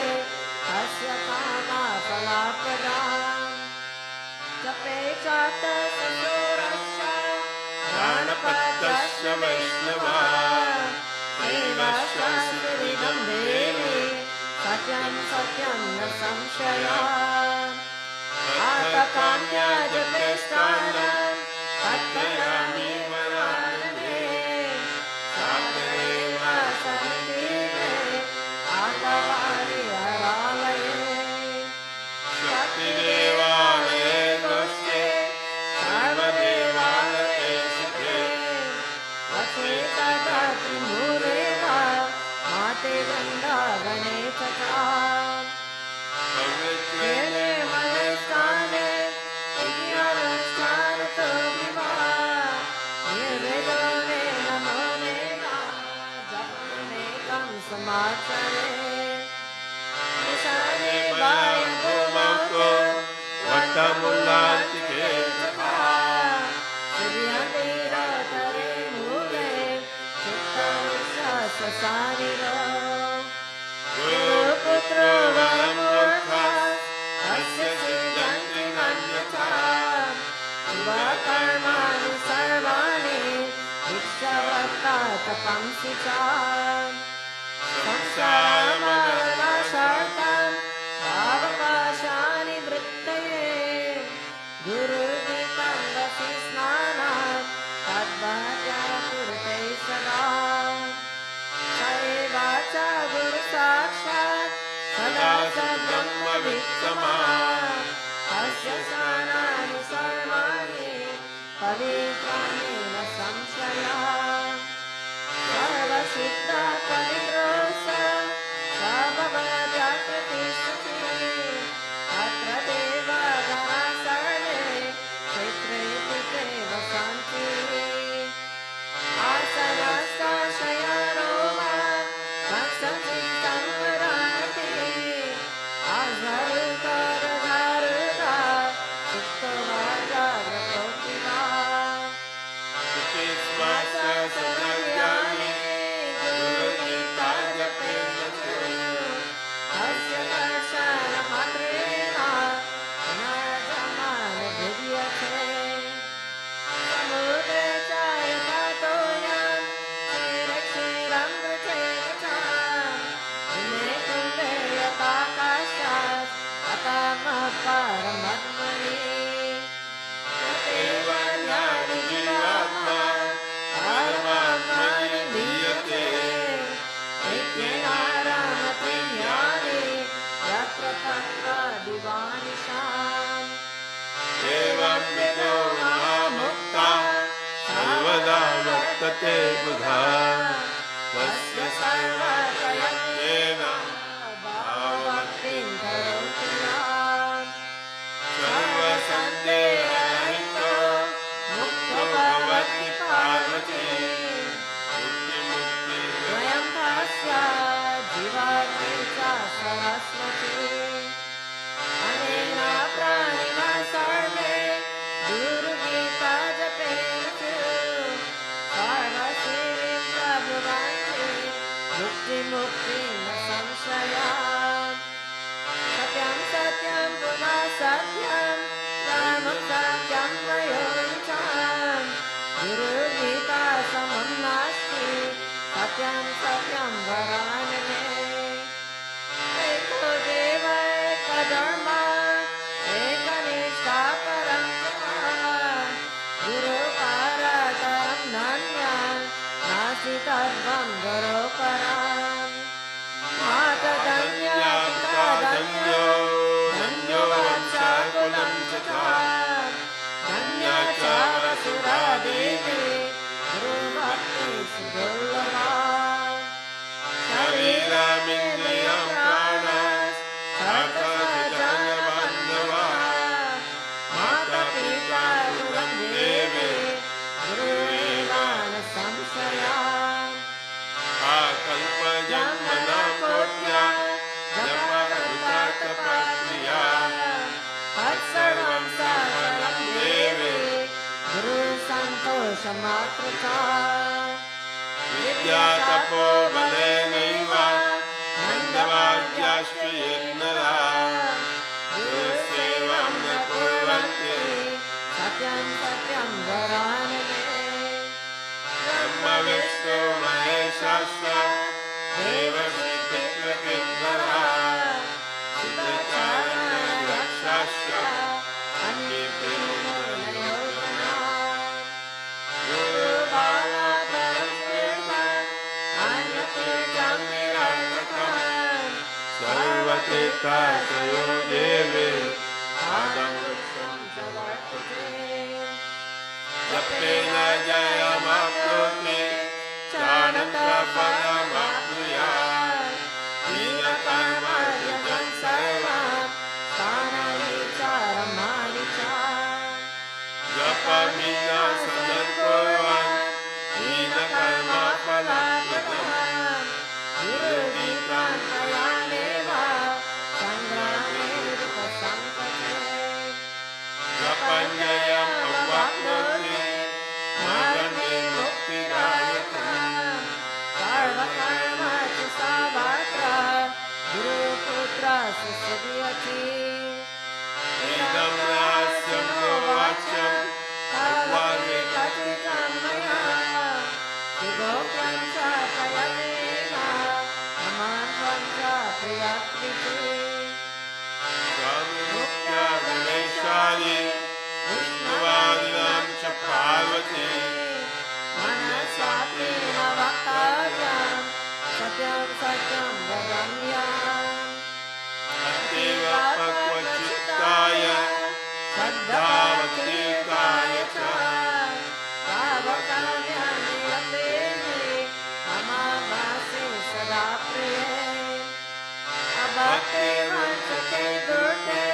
[SPEAKER 1] तस्य कामफलप्रदाम् जपे चातसंसोरश्च गणपत्यनुष्ठाने देवस्य वैष्णवाः श्रीवत्सविदं देवी
[SPEAKER 2] सत्यं सत्यं न संशयः आतकाम्या जपे स्थानं तत्कयामि वरानने सागरेव सन्तीरे आतवारि हरालये
[SPEAKER 1] शक्तिदेवालये नमस्ते सर्वदेवालये शुभे
[SPEAKER 2] वसे तदा त्रिमूरेव माते वृन्दावने तथा
[SPEAKER 1] पवित्रेणे
[SPEAKER 2] मनस्थाने विद्यानुष्ठानतो विवाह निर्वेदने नमोने जपनेकं समाचरे निशाने बायभूमौ
[SPEAKER 1] वटमुलान्तिके तथा
[SPEAKER 2] सूर्यतीरतरे मूले चित्तविश्वाससानिरो गुरुपुत्रो वरमूर्खः अस्य सिद्ध्यन्ति नान्यथा शुभकर्माणि सर्वाणि भिक्षवक्ता तपंसि च संसारमरणाशार्थं भावपाशानि वृत्तये गुरुगीतं वसि स्नानात् तद्भक्त्या कुरुते सदा स एवाच गुरुसाक्षात् सदा सद्ब्रह्मवित्तमः अस्य स्नानानि सर्वाणि पवित्राणि न संशयः सर्वसिद्धा पवित्रो स भवत्याकृतिष्ठति अत्र देवगणा सर्वे क्षेत्रे पिते वसन्ति आसनस्थशयनो वा वसन्ति संवराति आधरुतरधरुता सुप्तो वा जाग्रतोऽपि वा
[SPEAKER 1] सदज्ञानी गुरुगीता जपेन
[SPEAKER 2] अस्य दर्शनमात्रेण पुनर्जन्म विद्यते समुद्रे च यथा तोयं क्षीरं वृथेव च इमे कुम्भे यथाकाशात् तथा परमत्मनि तथैव ज्ञानी जीवात्मा परमात्मनि लीयते नित्यनारायणते ज्ञाने यत्र तत्र दिवानिशाम्
[SPEAKER 1] एवं विदो महामुक्ता सर्वदा वर्तते बुधा तस्य सर्वप्रयत्नेन
[SPEAKER 2] भावभक्तिं करोति याम्
[SPEAKER 1] सर्वसन्देहरहितो मुक्तो भवति पार्वती
[SPEAKER 2] स्वयं तस्य जीवाग्नि च सरस्वती अनेन प्राणिना सर्वे गुरुगीता जपेन सर्वसिद्धिं प्रभुवन्ति मुक्तिं न संशयः सत्यं सत्यं पुनः सत्यं धर्मं सत्यं प्रयोजनं गुरुगीता समं नास्ति सत्यं सत्यं वरानने एको देव एकदर्मः एकनिष्ठा परं गुरुपरतरं नान्यं नास्ति तद्वं गुरुपरम् मातधन्या पिताधन्यो धन्यो वंशकुलं तथा धन्या च वसुधा देवी गुरुभक्ति सुदुर्लभा शरीरमिन्द्रियं प्राणस्तत्त्वजनबान्धवा माता-पिता कुलं देवी गुरुरेव न संशयः
[SPEAKER 1] आकल्पजन्मना कोट्या जपकर्ता तपस्विया
[SPEAKER 2] तत्सर्वं सकलं देवी गुरुसन्तोषमातृका
[SPEAKER 1] विद्यातपो बलेनैव मन्दवाद्याश्रयेन्नरा गुरुसेवां न कुर्वन्ति
[SPEAKER 2] सत्यं सत्यं वरानने
[SPEAKER 1] यशस्य देवश्री पितृकिन्नरा यक्षस्य अन्यप्रियोजना गुरुभावा परस्पृतं अन्यतीर्थं निरर्थकं सर्वतीर्थाश्रयो देवे पादं वृक्षं च वर्तते जपेन जयमाप्नोति चानन्तफलमाप्नुयात् हीनकर्मजं सर्वं स्थानविचारमाणि च जपमिना सदकुर्वन् हीनकर्मफलप्रदं विरुदितं कयानेव सङ्ग्रामेरुपसङ्कटे जपञ्जयम् अवाप्नोति मार्गे मुक्तिदायकम् सर्वकर्म च सर्वत्र गुरुपुत्र सुसुदीयते इदं रहस्यं नो वाच्यं तद्वाक्ये कथितं मया सुगोप्यं च प्रयत्नेन ममान्तं च प्रियत्रिते स्वामिमुख्या गणेशादि विष्णुवादिनां च पार्वती मनसा तेन वक्तव्यं सत्यं सत्यं वदाम्यहम् अतीव पक्वचित्ताय श्रद्धावतीर्ताय च तावकाम्यं निरतेहि ममाभासे सदा प्रिये अभक्ते वञ्चते दुर्गे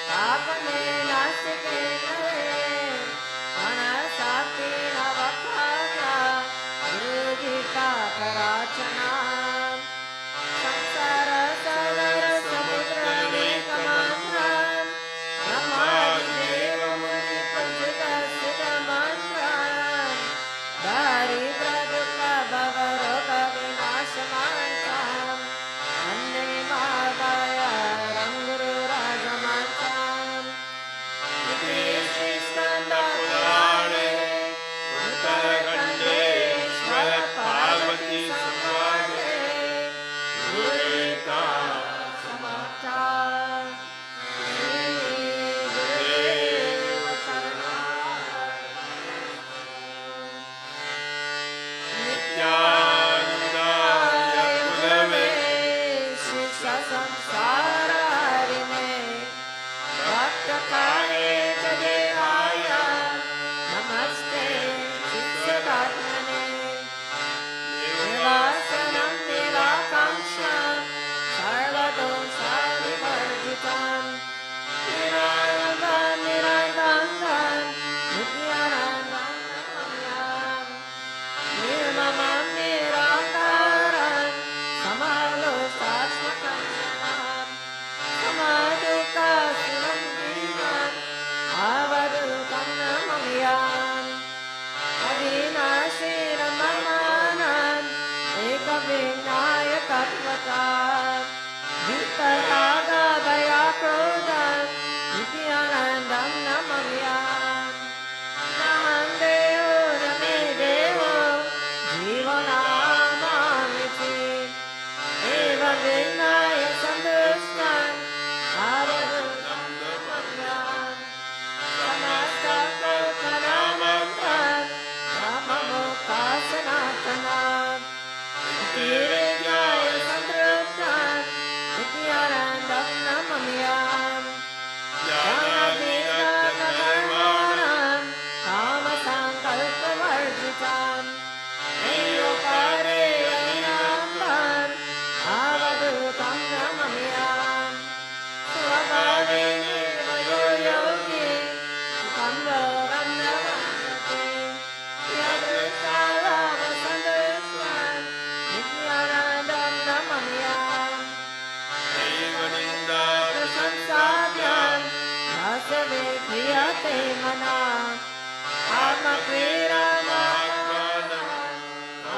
[SPEAKER 1] पापमे नास्तिके नरे मनसा तेन वक्तव्या गुरुगीताकराचना संसारसागरसमुद्रमेकमन्त्रं ब्रह्मादिदेवमुनिपूजितसिद्धमन्त्रं दारिद्र्यदुःखभवरोगविनाशमन्त्रं वन्दे महाभयं गुरुराजमन्त्रम् इति श्रीस्कन्दपुराणे उत्तरखण्डे पार्वती संवादे गुरुगीता समाप्ता श्रीगुरुदेव नित्यानन्दाय गुरवे शिष्यसंसारहरिणे भक्तकाले च देहाय नमस्ते शिष्यदात्मने निवासनं निराकाङ्क्षं सर्वदोषविवर्जितं निरालम्बं निरालम्बं नित्यानन्दं नमाम्यहम् निर्ममं निराकारं समलोष्टात्मकं शमं समादुःखसुखं जीवम् आवधूतं नमाम्यहम् अविनाशिरममानम् एकविनायकत्वताम् वितरागभयक्रोधं नित्यानन्दं नमाम्यहम् नमं देवो न मे देवो जीवनामामिति एवं विज्ञाय सन्तुष्टम् आवधूतं नमाम्यहम् समस्तकल्पनामन्त्रम् ब्रह्ममुक्तासनातनम् विज्ञाय सन्तृप्तं नित्यानन्दं नमाम्यहम् ज्ञानाग्निदग्धकर्माणं कामसङ्कल्पवर्जितं नैवोपरे अविनाम्बम् आवधूतं नमाम्यहम् स्वभावेनैव यो योगी सुखं भोगं न वाञ्छते यदृच्छालाभसन्तुष्टं नित्यानन्दं नमाम्यहम् नैव निन्दा प्रशंसाभ्यां भासवे क्रियते मनः आत्मक्रीडमात्मानम्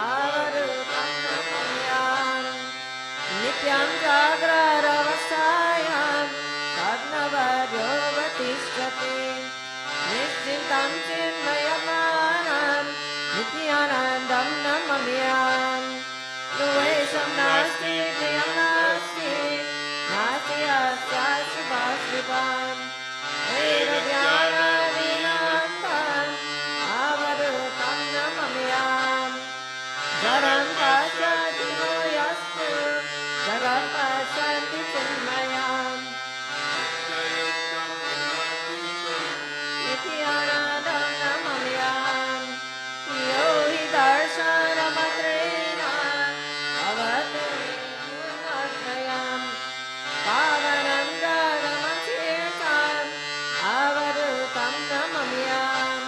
[SPEAKER 1] आवधूतं नमाम्यहम् नित्यं जाग्ररवस्थायां सद्नवद्योगतिष्ठति निश्चिन्तं चिन्मयमानं नित्यानन्दं नमाम्यहम्
[SPEAKER 2] नास्ति प्रियं नास्ति नास्ति अस्याशुभाशुभम् वेदज्ञानविनान्तम् आवरुतं नमम्यहम् जडं पश्यति नो यस्तु जगत् पश्यति चिन्मयम् इति अनादं नमम्यहम् यो हि दर्शनमात्रेण भवति पूर्णत्रयम् पावनं जगमचेतम् अवधूतं नमम्यहम्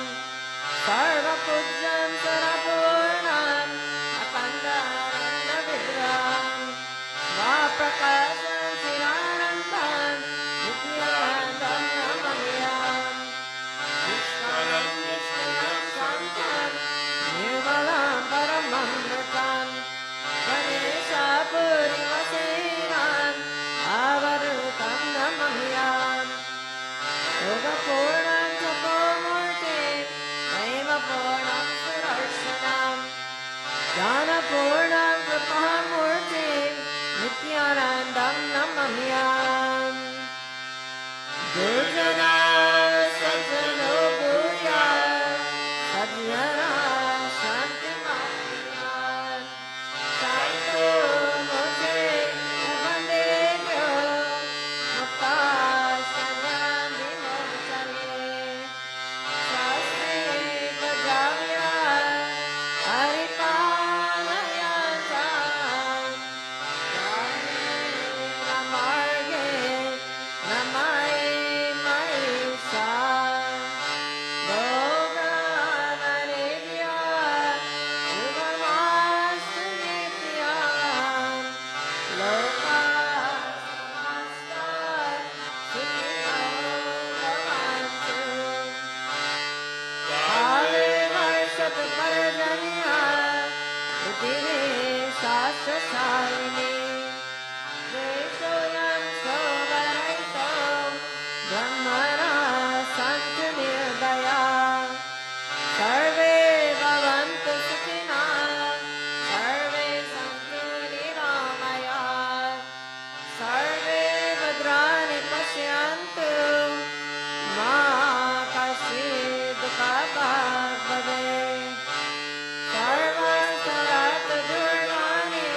[SPEAKER 2] सर्वपूज्यं सर्वपूर्णम् अखण्डानन्दविग्रहम् स्वाप्रकाशं चिदानन्दं नित्यानन्दं नमम्यहम् निष्कलं निष्कलं शान्तं निर्मलं परममृतम् गणेशपुरीवसेनम् आवरुतं नमम्यहम् योगपूर्णं जपमूर्तिं प्रेमपूर्णं सुदर्शनम् ज्ञानपूर्णं कृपामूर्तिं नित्यानन्दं नमम्यहम् दुर्जना सज्जनो भूयात् सज्जना शान्तिमाप्नुयात् शान्तो मुखे वन्देभ्यो मुक्ताः शरणं विमोचने स्वस्ति प्रजाभ्यः परिपालयन्ताम् मार्गे नमयिमहिषा भोगवनेभ्यः शुभमास्तु नित्यम् लोकाः समस्ताः सुखिनो भवन्तु काले वर्षतु पर्जन्यः पृथिवी शाश्वतशालिनी देशोऽयं सोमरहितो ब्रह्मणः सन्तु निर्दयाः सर्वे भवन्तु सुखिनः सर्वे सन्तु निरामयाः सर्वे भद्राणि पश्यन्तु मा कश्चित् दुःखभाग् भवेत् सर्वस्तरात् दुर्गाणि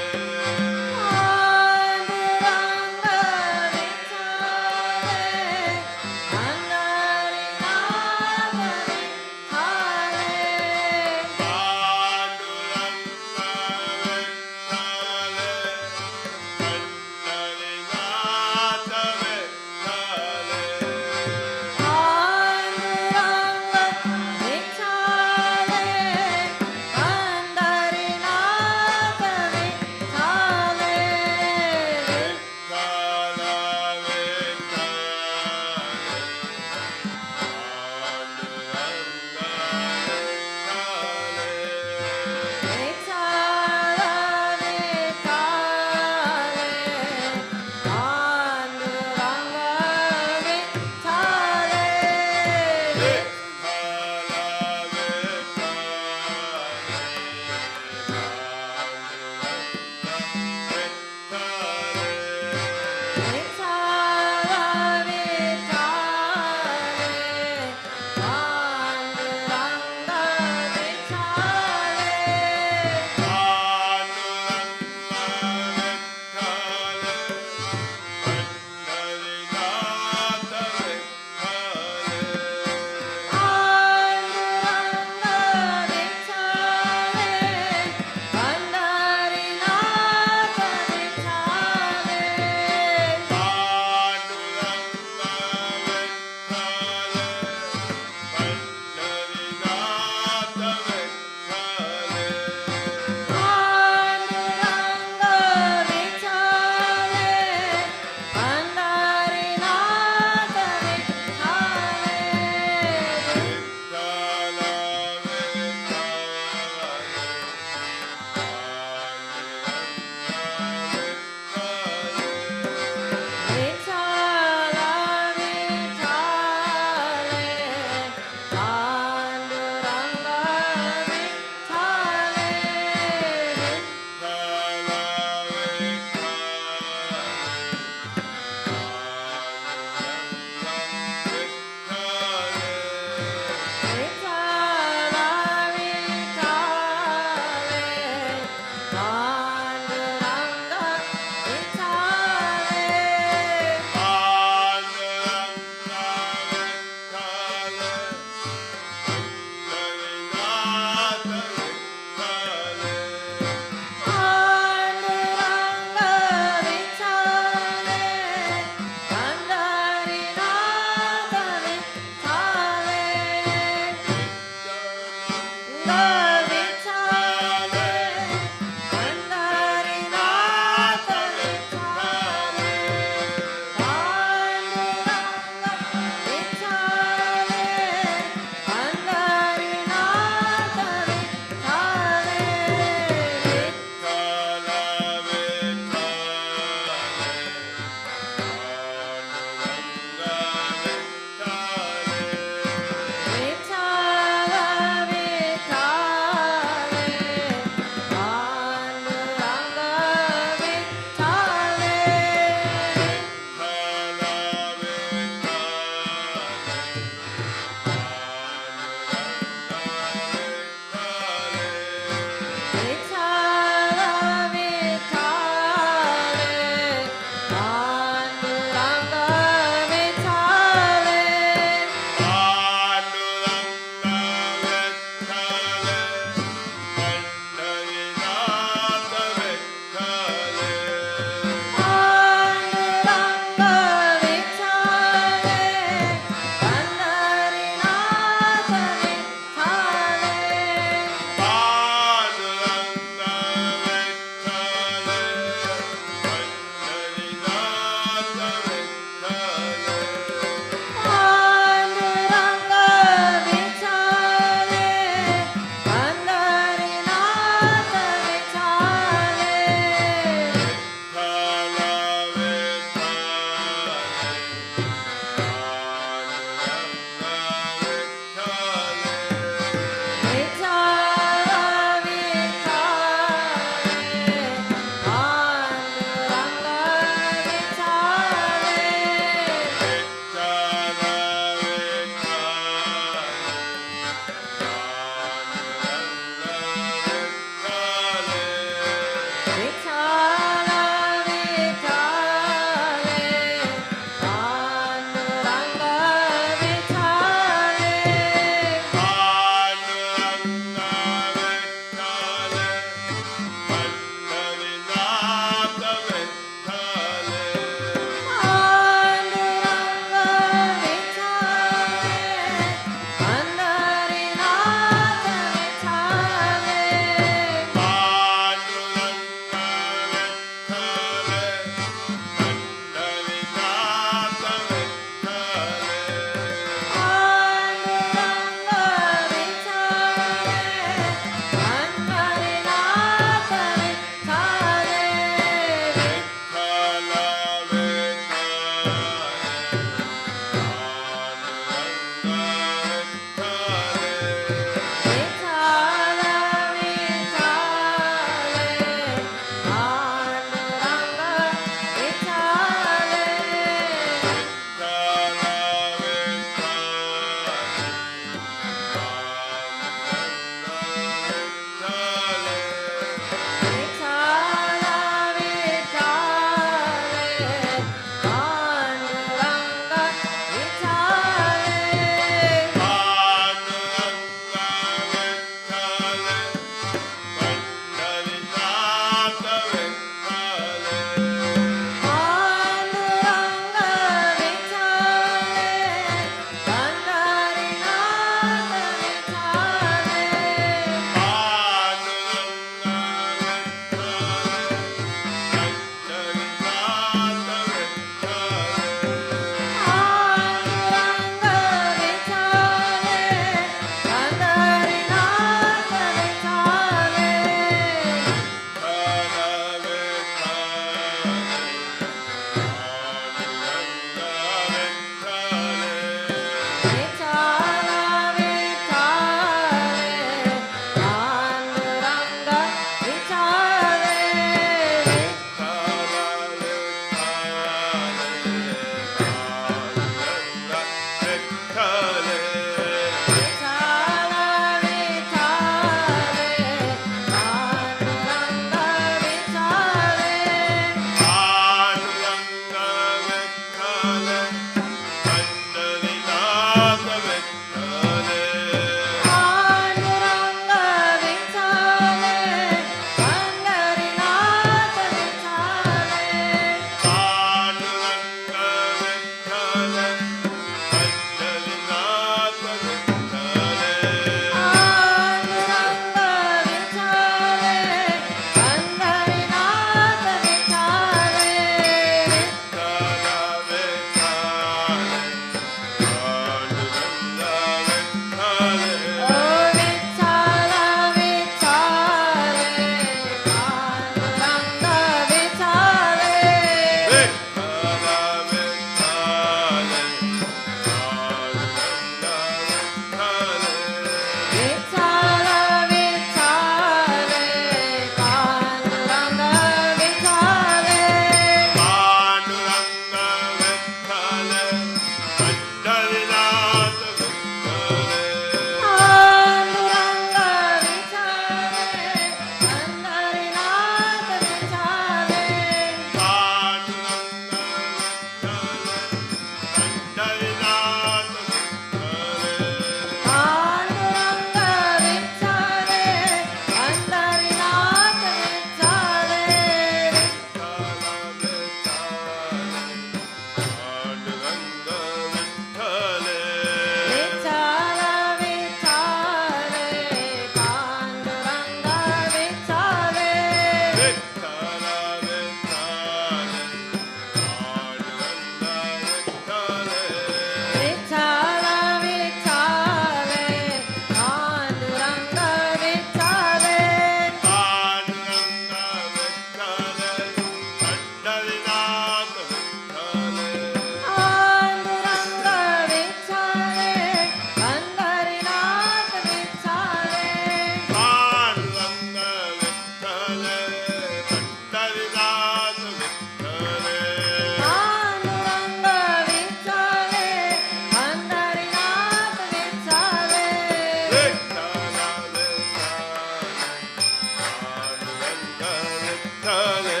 [SPEAKER 2] Vittala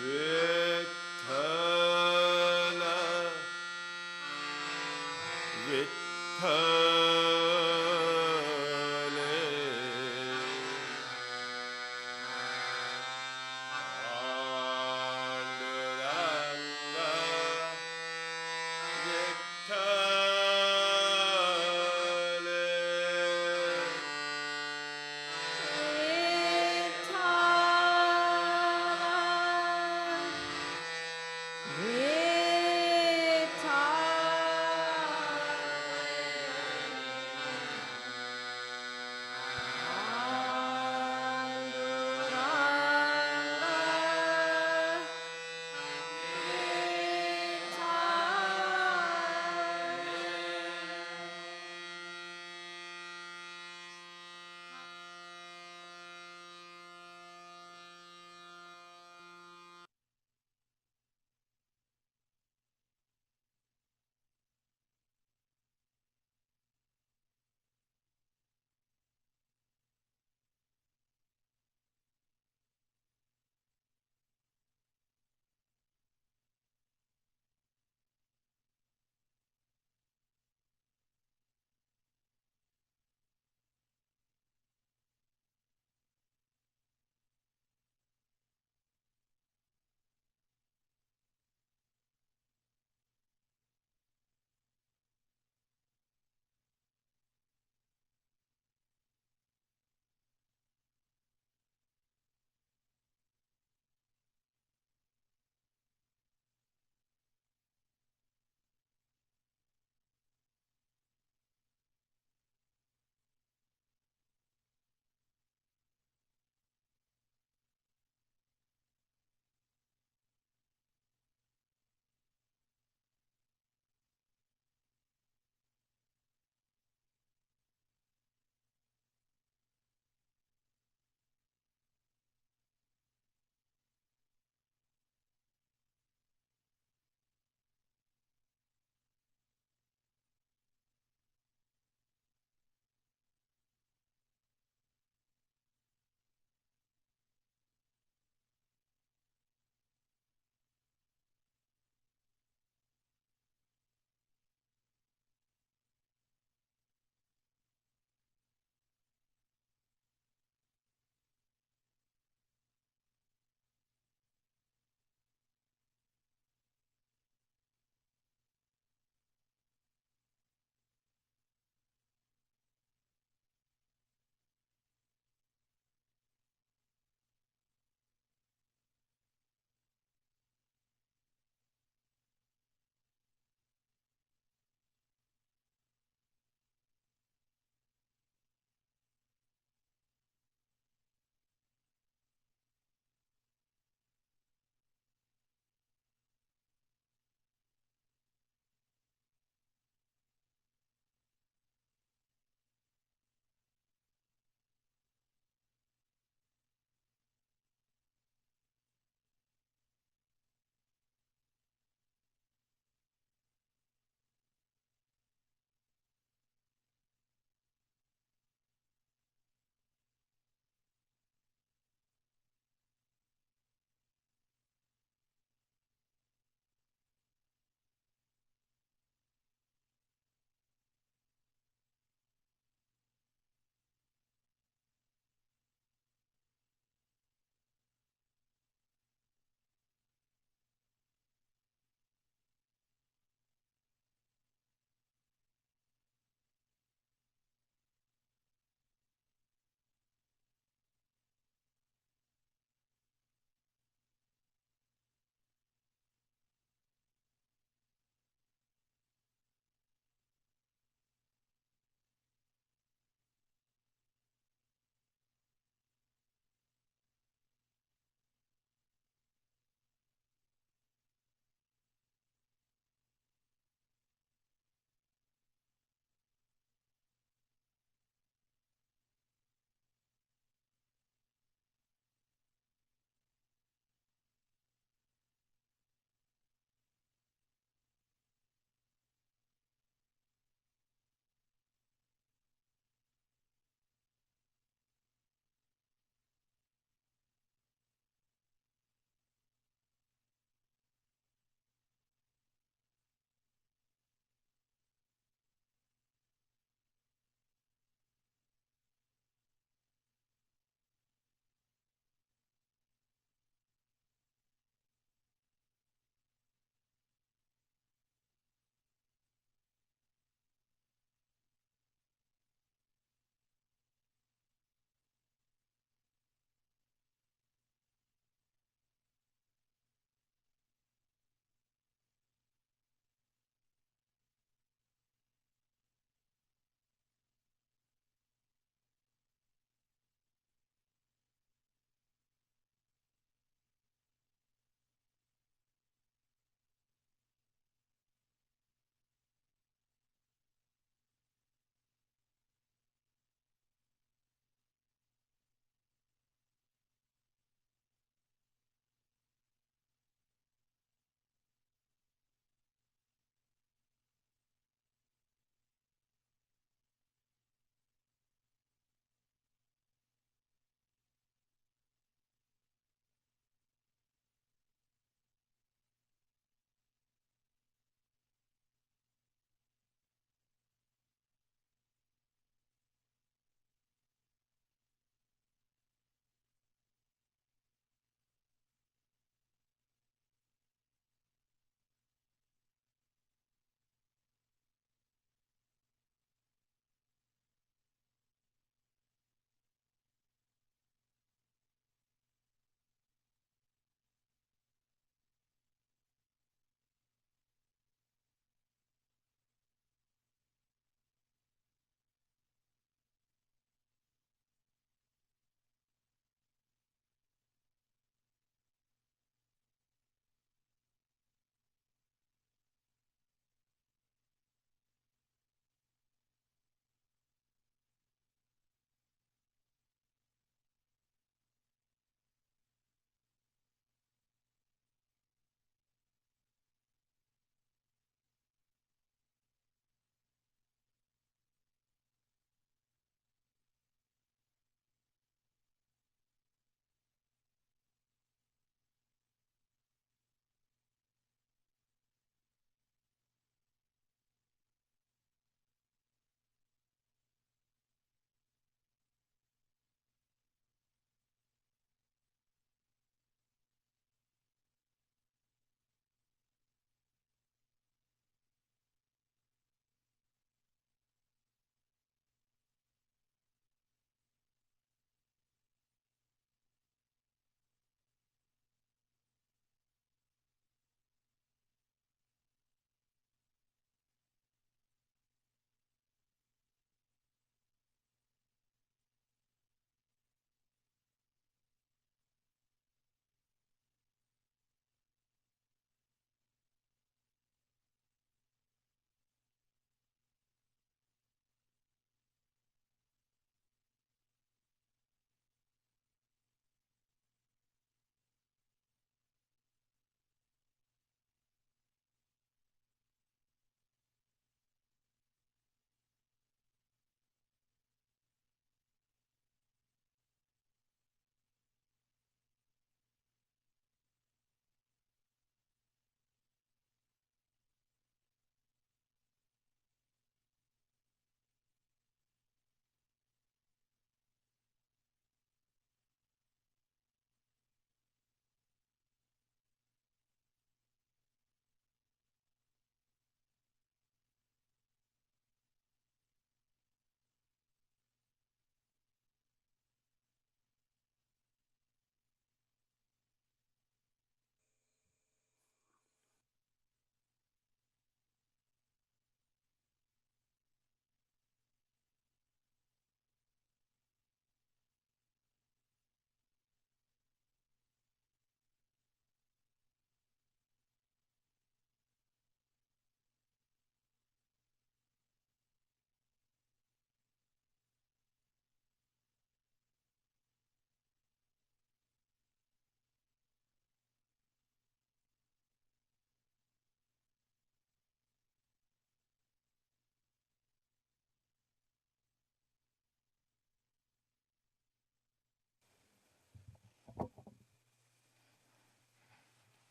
[SPEAKER 1] Vithala, Vitthale, Panduranga, Vitthale,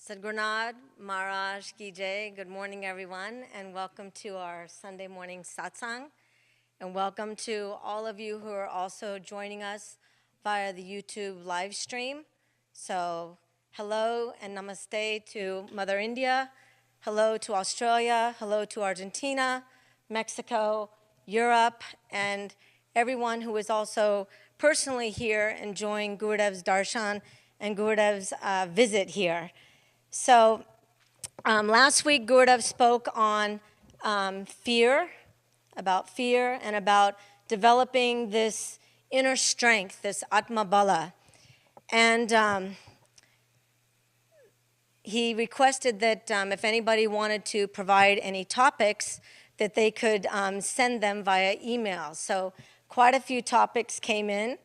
[SPEAKER 2] Sadhgurunad Maharaj Ki Jai. Good morning, everyone, and welcome to our Sunday morning satsang. And welcome to all of you who are also joining us via the YouTube live stream. So, hello and namaste to Mother India. Hello to Australia. Hello to Argentina, Mexico, Europe, and everyone who is also personally here enjoying Gurudev's darshan and Gurudev's visit here. So last week, Gurudev spoke on fear and about developing this inner strength, this Atma Bala. And he requested that if anybody wanted to provide any topics, that they could send them via email. So quite a few topics came in.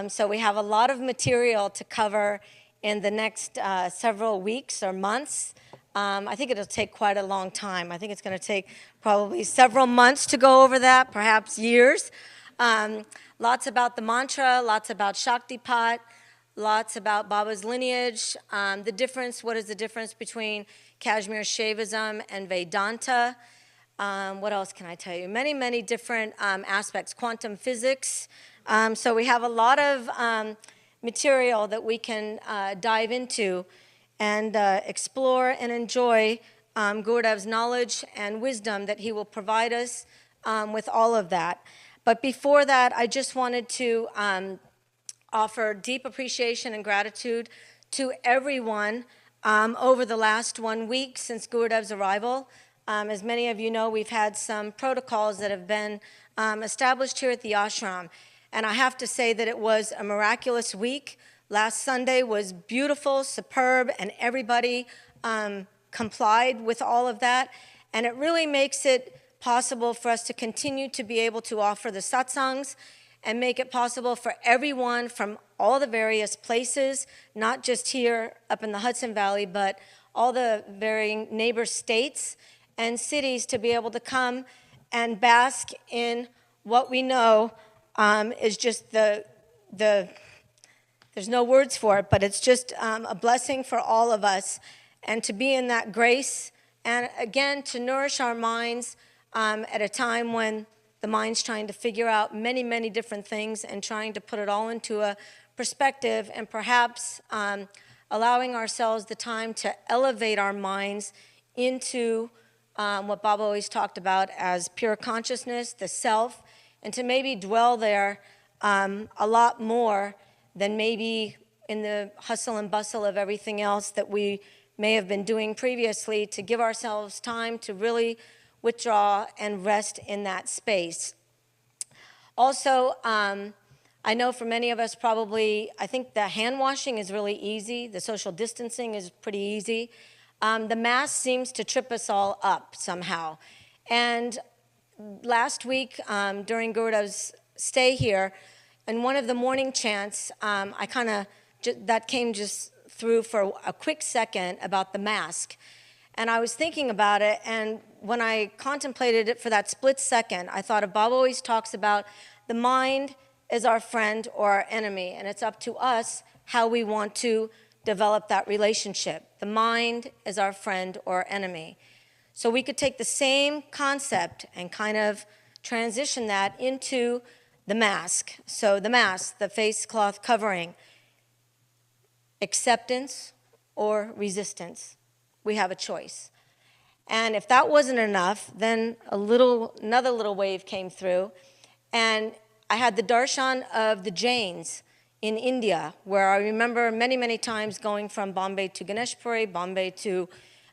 [SPEAKER 2] So we have a lot of material to cover in the next several weeks or months. I think it'll take quite a long time. I think it's going to take probably several months to go over that, perhaps years. Lots about the mantra, lots about Shaktipat, lots about Baba's lineage, the difference, what is the difference between Kashmir Shaivism and Vedanta. What else can I tell you? Many, many different aspects, quantum physics. So we have a lot of material that we can dive into and explore and enjoy Gurudev's knowledge and wisdom that he will provide us with all of that. But before that, I just wanted to offer deep appreciation and gratitude to everyone over the last 1 week since Gurudev's arrival. As many of you know, we've had some protocols that have been established here at the ashram. And I have to say that it was a miraculous week. Last Sunday was beautiful, superb, and everybody complied with all of that. And it really makes it possible for us to continue to be able to offer the satsangs and make it possible for everyone from all the various places, not just here up in the Hudson Valley, but all the varying neighbor states and cities to be able to come and bask in what we know is just there's no words for it, but it's just a blessing for all of us. And to be in that grace, and again, to nourish our minds at a time when the mind's trying to figure out many, many different things and trying to put it all into a perspective, and perhaps allowing ourselves the time to elevate our minds into what Baba always talked about as pure consciousness, the self, and to maybe dwell there a lot more than maybe in the hustle and bustle of everything else that we may have been doing previously, to give ourselves time to really withdraw and rest in that space. Also, I know for many of us probably, I think the hand washing is really easy. The social distancing is pretty easy. The mask seems to trip us all up somehow. And last week, during Gurudev's stay here, in one of the morning chants, that came just through for a quick second about the mask. And I was thinking about it, and when I contemplated it for that split second, I thought of Baba always talks about the mind is our friend or our enemy, and it's up to us how we want to develop that relationship. The mind is our friend or enemy. So we could take the same concept and kind of transition that into the mask. So the mask, the face cloth covering, acceptance or resistance. We have a choice. And if that wasn't enough, then another little wave came through, and I had the darshan of the Jains in India, where I remember many, many times going from Bombay to Ganeshpuri, Bombay to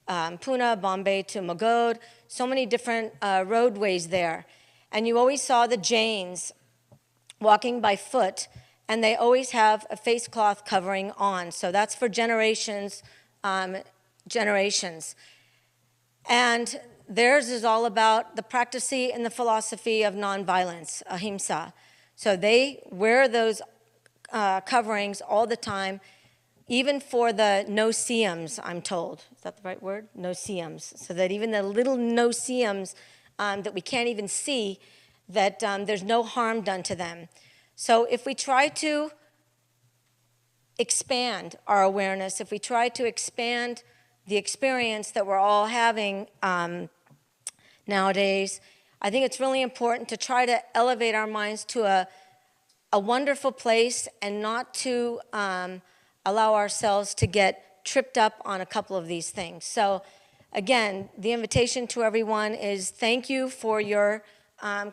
[SPEAKER 2] Pune, Bombay to Magod, so many different roadways there. And you always saw the Jains walking by foot, and they always have a face cloth covering on. So that's for generations. And theirs is all about the practice and the philosophy of nonviolence, ahimsa. So they wear those coverings all the time, even for the no-see-ums, I'm told. Is that the right word? No-see-ums. So that even the little no-see-ums that we can't even see, that there's no harm done to them. So if we try to expand our awareness, if we try to expand the experience that we're all having nowadays, I think it's really important to try to elevate our minds to a wonderful place and not to allow ourselves to get tripped up on a couple of these things. So again, the invitation to everyone is thank you for your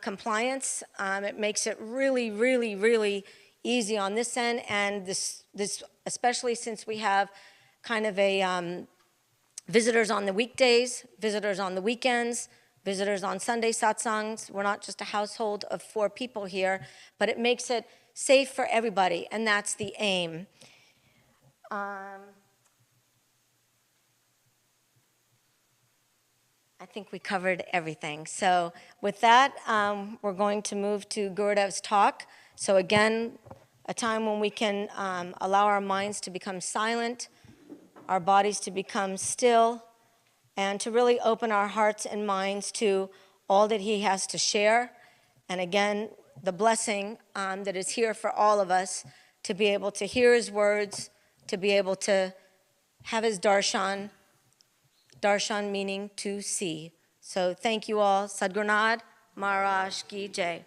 [SPEAKER 2] compliance. It makes it really, really, really easy on this end, and this especially since we have kind of a visitors on the weekdays, visitors on the weekends, visitors on Sunday satsangs. We're not just a household of 4 people here, but it makes it safe for everybody, and that's the aim. I think we covered everything. So with that, we're going to move to Gurudev's talk. So again, a time when we can allow our minds to become silent, our bodies to become still, and to really open our hearts and minds to all that he has to share. And again, the blessing that is here for all of us to be able to hear his words, to be able to have his darshan meaning to see. So thank you all. Sadhgurunad Maharaj Ki Jai.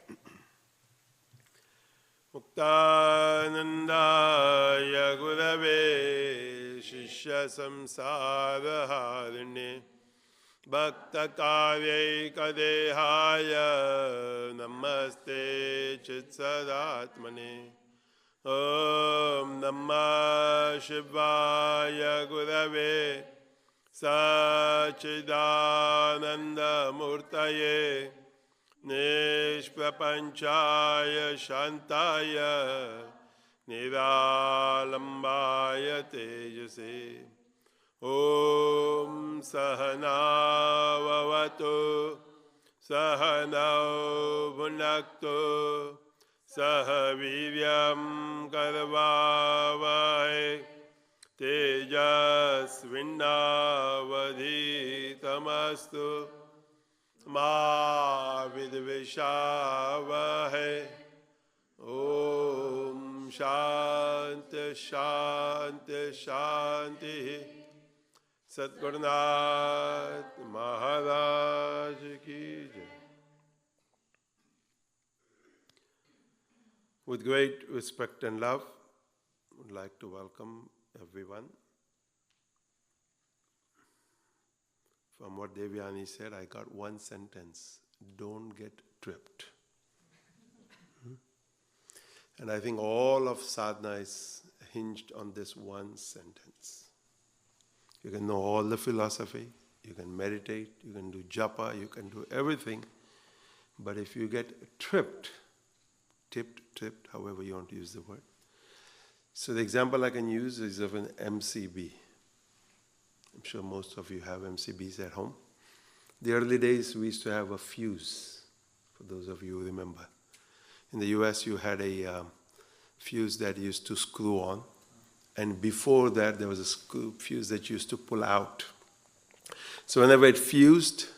[SPEAKER 1] Muktanandaya Gurave Shishya Samsaraharine Bhakta Kavya Kadehaya Namaste Chitsadatmane Om Namah Shivaya Gurave Sachidananda Murtaye Nishprapanchaya Shantaya Niralambaya Tejase Om Sahana Vavatu Sahana Bhunaktu Sahaviryam Karvavai Tejasvinnavadhitamastu Ma Vidvishavahe Om Shanti Shanti Shanti Satgurunath Maharaj Ki Jai. With great respect and love, I would like to welcome everyone. From what Devyani said, I got one sentence: don't get tripped. And I think all of sadhana is hinged on this one sentence. You can know all the philosophy, you can meditate, you can do japa, you can do everything, but if you get tripped, however you want to use the word. So the example I can use is of an MCB. I'm sure most of you have MCBs at home. The early days we used to have a fuse, for those of you who remember. In the US you had a fuse that used to screw on, and before that there was a fuse that used to pull out. So whenever it fused,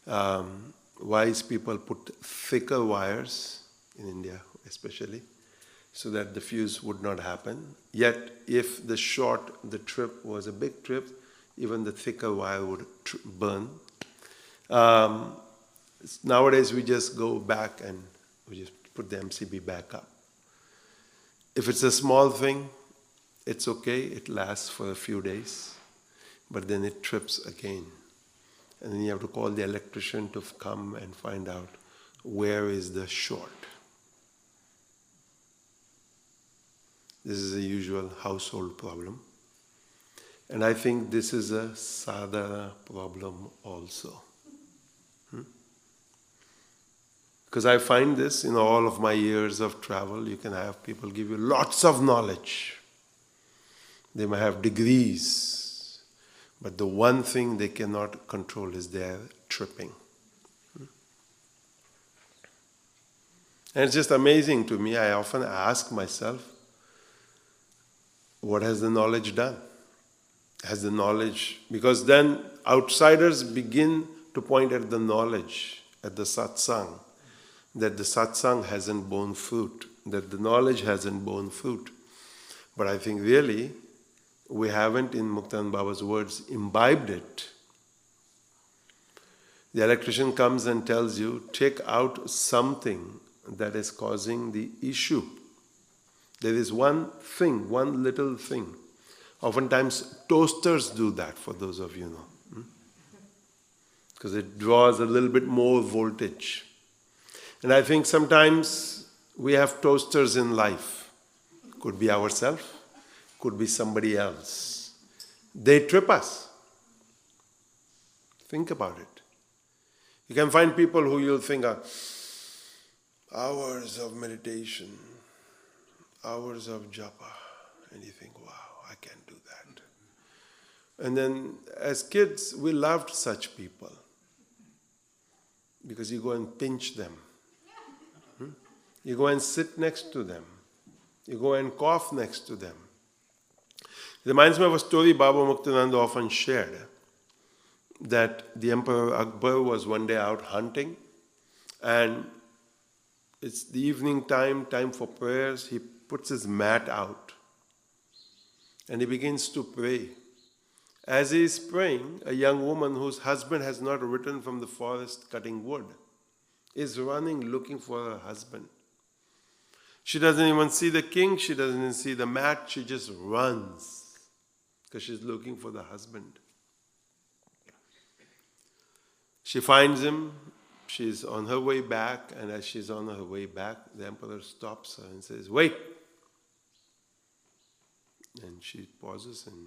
[SPEAKER 1] wise people put thicker wires, in India especially, so that the fuse would not happen. Yet if the trip was a big trip, even the thicker wire would burn. Nowadays we just go back and we just put the MCB back up. If it's a small thing, it's okay, it lasts for a few days, but then it trips again. And then you have to call the electrician to come and find out where is the short. This is a usual household problem. And I think this is a sadhana problem also. Because I find this in all of my years of travel. You can have people give you lots of knowledge. They may have degrees. But the one thing they cannot control is their tripping. And it's just amazing to me. I often ask myself, what has the knowledge done? Has the knowledge, because then outsiders begin to point at the knowledge, at the satsang, that the satsang hasn't borne fruit, that the knowledge hasn't borne fruit. But I think really, we haven't, in Muktanand Baba's words, imbibed it. The electrician comes and tells you, take out something that is causing the issue. There is one thing, one little thing. Oftentimes, toasters do that, for those of you who know. Because it draws a little bit more voltage. And I think sometimes we have toasters in life. Could be ourselves, could be somebody else. They trip us. Think about it. You can find people who you'll think are hours of meditation, hours of japa, and you think, wow, I can't do that. And then as kids, we loved such people because you go and pinch them. You go and sit next to them. You go and cough next to them. It reminds me of a story Baba Muktananda often shared, that the Emperor Akbar was one day out hunting, and it's the evening time for prayers. He puts his mat out and he begins to pray. As he is praying, a young woman whose husband has not returned from the forest cutting wood is running looking for her husband. She doesn't even see the king, she doesn't even see the mat, she just runs because she's looking for the husband. She finds him, she's on her way back, and as she's on her way back, the emperor stops her and says, wait. And she pauses and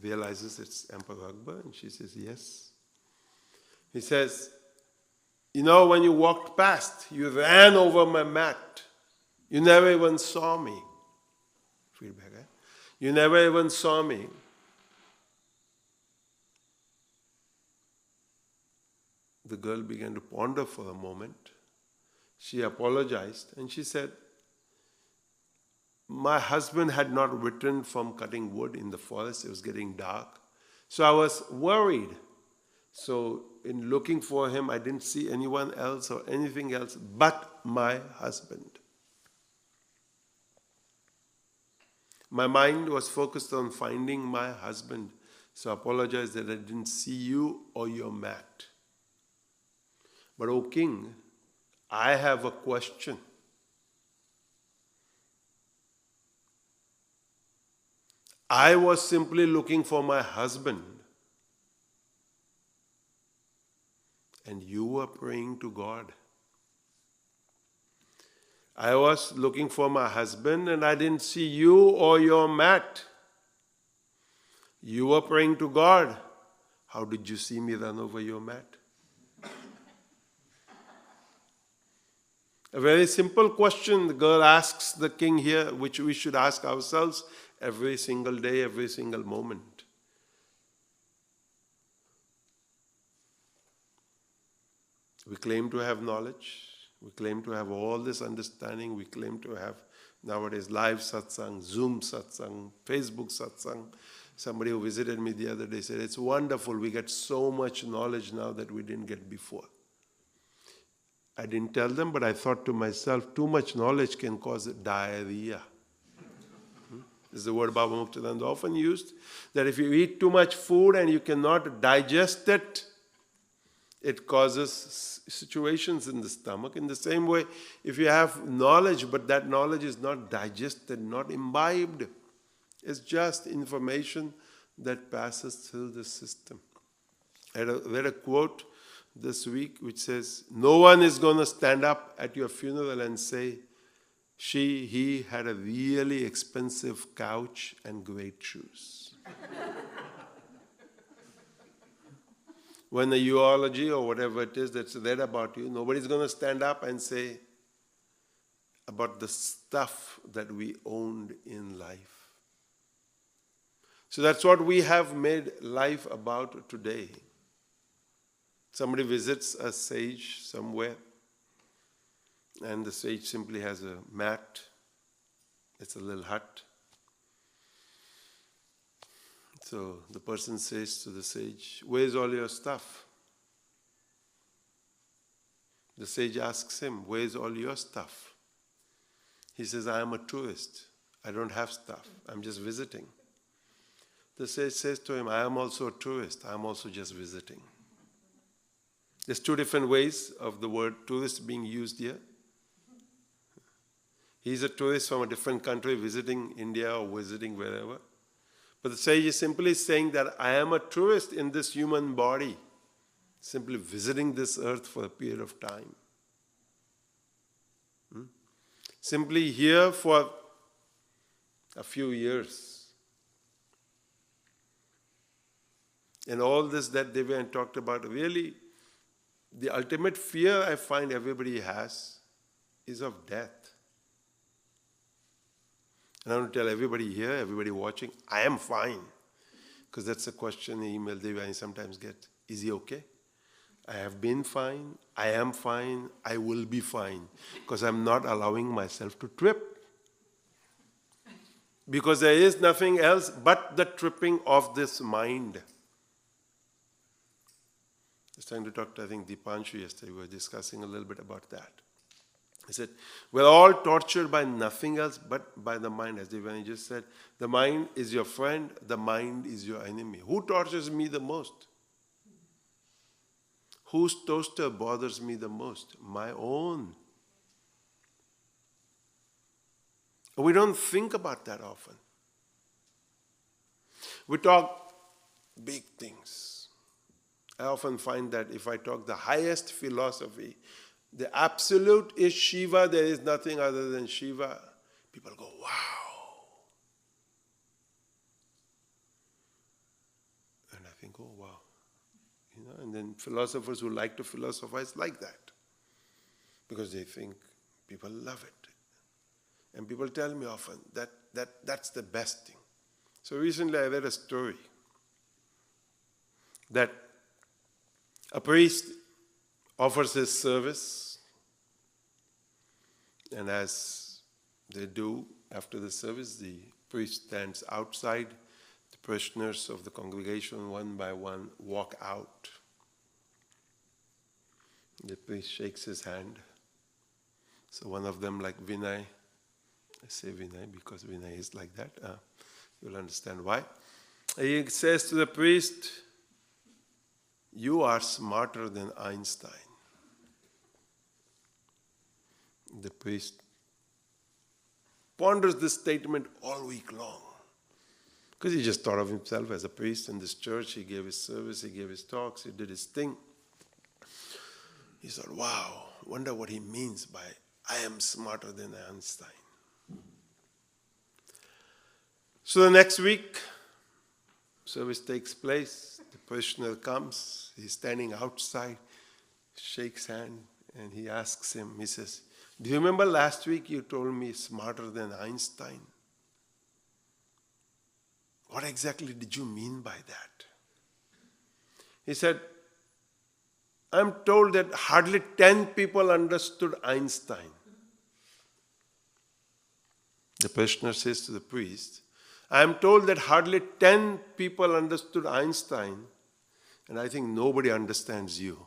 [SPEAKER 1] realizes it's Emperor Akbar, and she says, yes. He says, you know, when you walked past, you ran over my mat. You never even saw me. Feedback, eh? You never even saw me. The girl began to ponder for a moment. She apologized and she said, my husband had not returned from cutting wood in the forest. It was getting dark. So I was worried. So in looking for him, I didn't see anyone else or anything else but my husband. My mind was focused on finding my husband. So I apologize that I didn't see you or your mat. But, O King, I have a question. I was simply looking for my husband, and you were praying to God. I was looking for my husband, and I didn't see you or your mat. You were praying to God. How did you see me run over your mat? A very simple question the girl asks the king here, which we should ask ourselves every single day, every single moment. We claim to have knowledge. We claim to have all this understanding. We claim to have nowadays live satsang, Zoom satsang, Facebook satsang. Somebody who visited me the other day said, it's wonderful. We get so much knowledge now that we didn't get before. I didn't tell them, but I thought to myself, too much knowledge can cause diarrhea. This is the word Baba Muktananda often used, that if you eat too much food and you cannot digest it, it causes situations in the stomach. In the same way, if you have knowledge, but that knowledge is not digested, not imbibed, it's just information that passes through the system. I read a quote this week which says, no one is going to stand up at your funeral and say, he had a really expensive couch and great shoes. When a eulogy or whatever it is that's read about you, nobody's going to stand up and say about the stuff that we owned in life. So that's what we have made life about today. Somebody visits a sage somewhere, and the sage simply has a mat. It's a little hut. So the person says to the sage, where's all your stuff? The sage asks him, where's all your stuff? He says, I am a tourist. I don't have stuff. I'm just visiting. The sage says to him, I am also a tourist. I am also just visiting. There's two different ways of the word tourist being used here. He's a tourist from a different country visiting India or visiting wherever. But the sage is simply saying that I am a tourist in this human body, simply visiting this earth for a period of time. Simply here for a few years. And all this that Devyan talked about, really, the ultimate fear I find everybody has is of death. And I want to tell everybody here, everybody watching, I am fine. Because that's a question in email Devyan sometimes get. Is he okay? I have been fine, I am fine, I will be fine. Because I'm not allowing myself to trip. Because there is nothing else but the tripping of this mind. I was trying to talk to, I think, Dipanshu yesterday. We were discussing a little bit about that. He said, we're all tortured by nothing else but by the mind. As Devani just said, the mind is your friend, the mind is your enemy. Who tortures me the most? Whose toaster bothers me the most? My own. We don't think about that often. We talk big things. I often find that if I talk the highest philosophy, the absolute is Shiva, there is nothing other than Shiva, people go, wow. And I think, oh, wow. And then philosophers who like to philosophize like that because they think people love it. And people tell me often that's the best thing. So recently I read a story that a priest offers his service, and as they do after the service, the priest stands outside. The parishioners of the congregation, one by one, walk out. The priest shakes his hand. So one of them, like Vinay, I say Vinay because Vinay is like that. You'll understand why. He says to the priest, you are smarter than Einstein. The priest ponders this statement all week long. Because he just thought of himself as a priest in this church. He gave his service, he gave his talks, he did his thing. He thought, wow, wonder what he means by I am smarter than Einstein. So the next week, service takes place. The parishioner comes. He's standing outside, shakes hand, and he asks him, he says, do you remember last week you told me smarter than Einstein? What exactly did you mean by that? He said, I'm told that hardly 10 people understood Einstein. The parishioner says to the priest, I am told that hardly 10 people understood Einstein, and I think nobody understands you.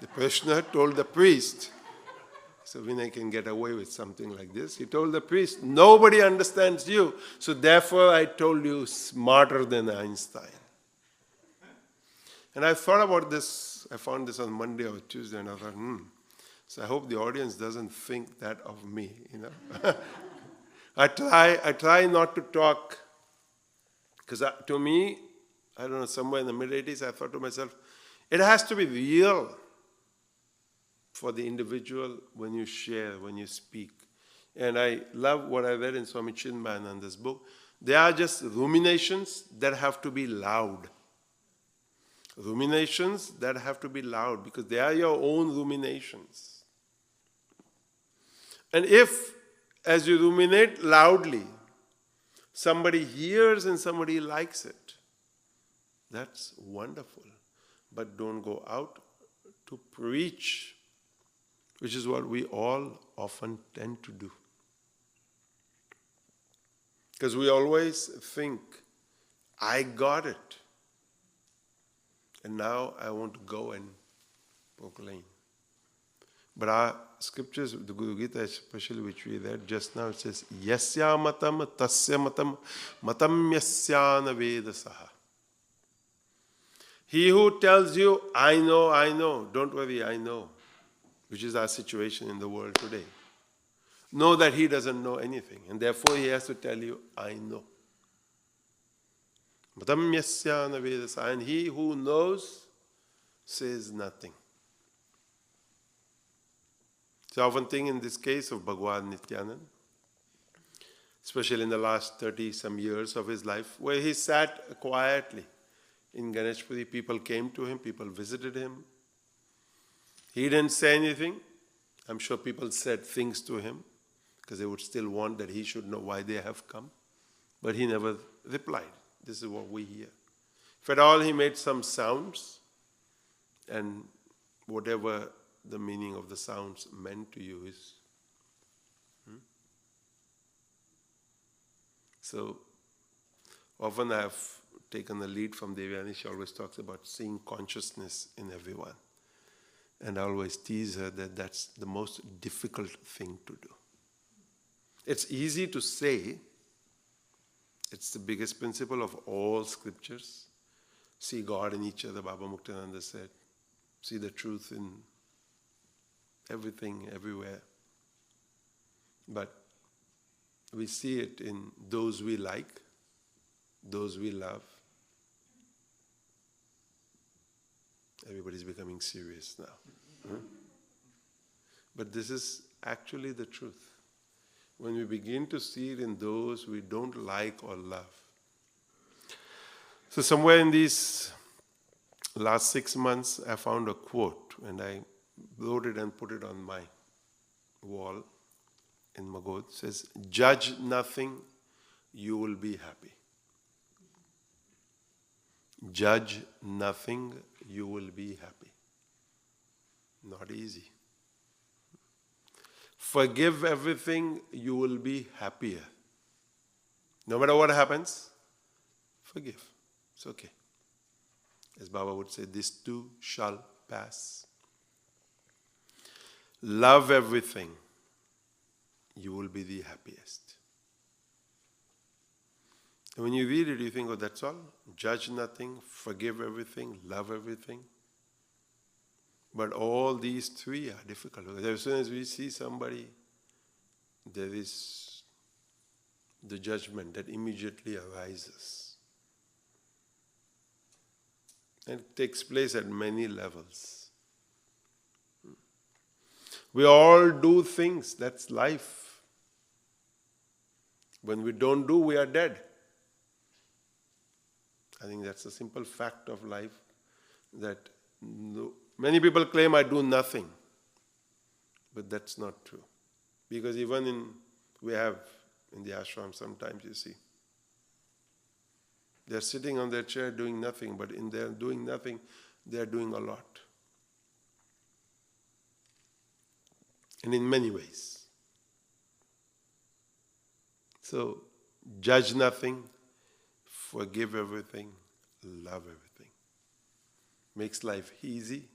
[SPEAKER 1] The parishioner told the priest, so Vinay can get away with something like this. He told the priest, nobody understands you, so therefore I told you smarter than Einstein. And I thought about this, I found this on Monday or Tuesday, and I thought, so I hope the audience doesn't think that of me, I try not to talk, because to me, I don't know, somewhere in the mid-80s, I thought to myself, it has to be real for the individual when you share, when you speak. And I love what I read in Swami Chinmayananda's book. They are just ruminations that have to be loud. Ruminations that have to be loud because they are your own ruminations. And if, as you ruminate loudly, somebody hears and somebody likes it, that's wonderful. But don't go out to preach, which is what we all often tend to do. Because we always think, I got it. And now I want to go and proclaim. But scriptures, the Guru Gita especially, which we read just now, it says, Yasya matam tasya matam matam yasyana vedasaha. He who tells you, I know, don't worry, I know, which is our situation in the world today. Know that he doesn't know anything, and therefore he has to tell you, I know. Matam yasyana vedasaha. And he who knows says nothing. So I often think in this case of Bhagwan Nityanand, especially in the last 30-some years of his life, where he sat quietly in Ganeshpuri, people came to him, people visited him. He didn't say anything. I'm sure people said things to him because they would still want that he should know why they have come. But he never replied. This is what we hear. If at all he made some sounds, and whatever the meaning of the sounds meant to you is. So often I have taken the lead from Devyani. She always talks about seeing consciousness in everyone. And I always tease her that that's the most difficult thing to do. It's easy to say. It's the biggest principle of all scriptures. See God in each other, Baba Muktananda said. See the truth in everything, everywhere. But we see it in those we like, those we love. Everybody's becoming serious now. But this is actually the truth. When we begin to see it in those we don't like or love. So somewhere in these last 6 months, I found a quote, and I wrote it and put it on my wall in Magod. It says, judge nothing, you will be happy. Judge nothing, you will be happy. Not easy. Forgive everything, you will be happier. No matter what happens, forgive. It's okay. As Baba would say, this too shall pass. Love everything, you will be the happiest. And when you read it, you think, oh, that's all? Judge nothing, forgive everything, love everything. But all these three are difficult. Because as soon as we see somebody, there is the judgment that immediately arises. And it takes place at many levels. We all do things, that's life. When we don't do, we are dead. I think that's a simple fact of life, that many people claim I do nothing, but that's not true. Because even we have in the ashram sometimes, you see, they're sitting on their chair doing nothing, but in their doing nothing, they're doing a lot. And in many ways. So, judge nothing, forgive everything, love everything. Makes life easy,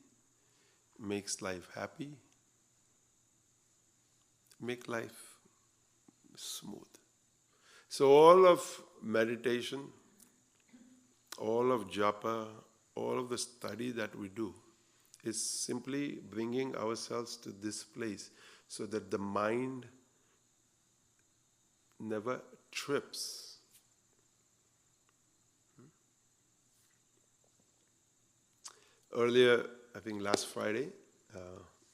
[SPEAKER 1] makes life happy, make life smooth. So all of meditation, all of japa, all of the study that we do is simply bringing ourselves to this place so that the mind never trips. Earlier, I think last Friday,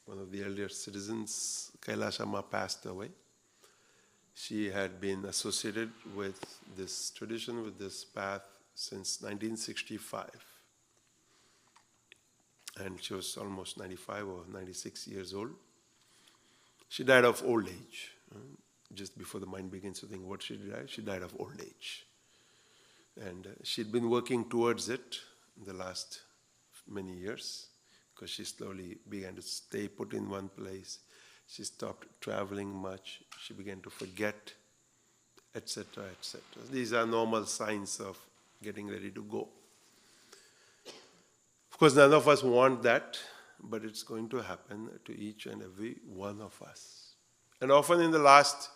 [SPEAKER 1] one of the elder citizens, Kailashama, passed away. She had been associated with this tradition, with this path since 1965. And she was almost 95 or 96 years old. She died of old age. Just before the mind begins to think what she died of old age. And she'd been working towards it in the last many years, because she slowly began to stay put in one place. She stopped traveling much. She began to forget, etc., etc. These are normal signs of getting ready to go. Of course, none of us want that, but it's going to happen to each and every one of us. And often in the last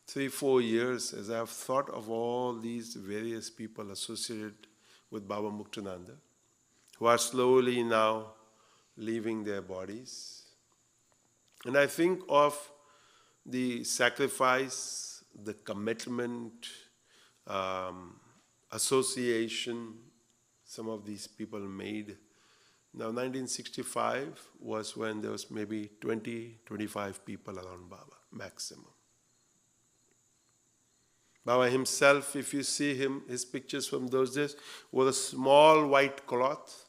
[SPEAKER 1] 3-4 years, as I've thought of all these various people associated with Baba Muktananda, who are slowly now leaving their bodies, and I think of the sacrifice, the commitment, association some of these people made. Now, 1965 was when there was maybe 20, 25 people around Baba, maximum. Baba himself, if you see him, his pictures from those days, wore a small white cloth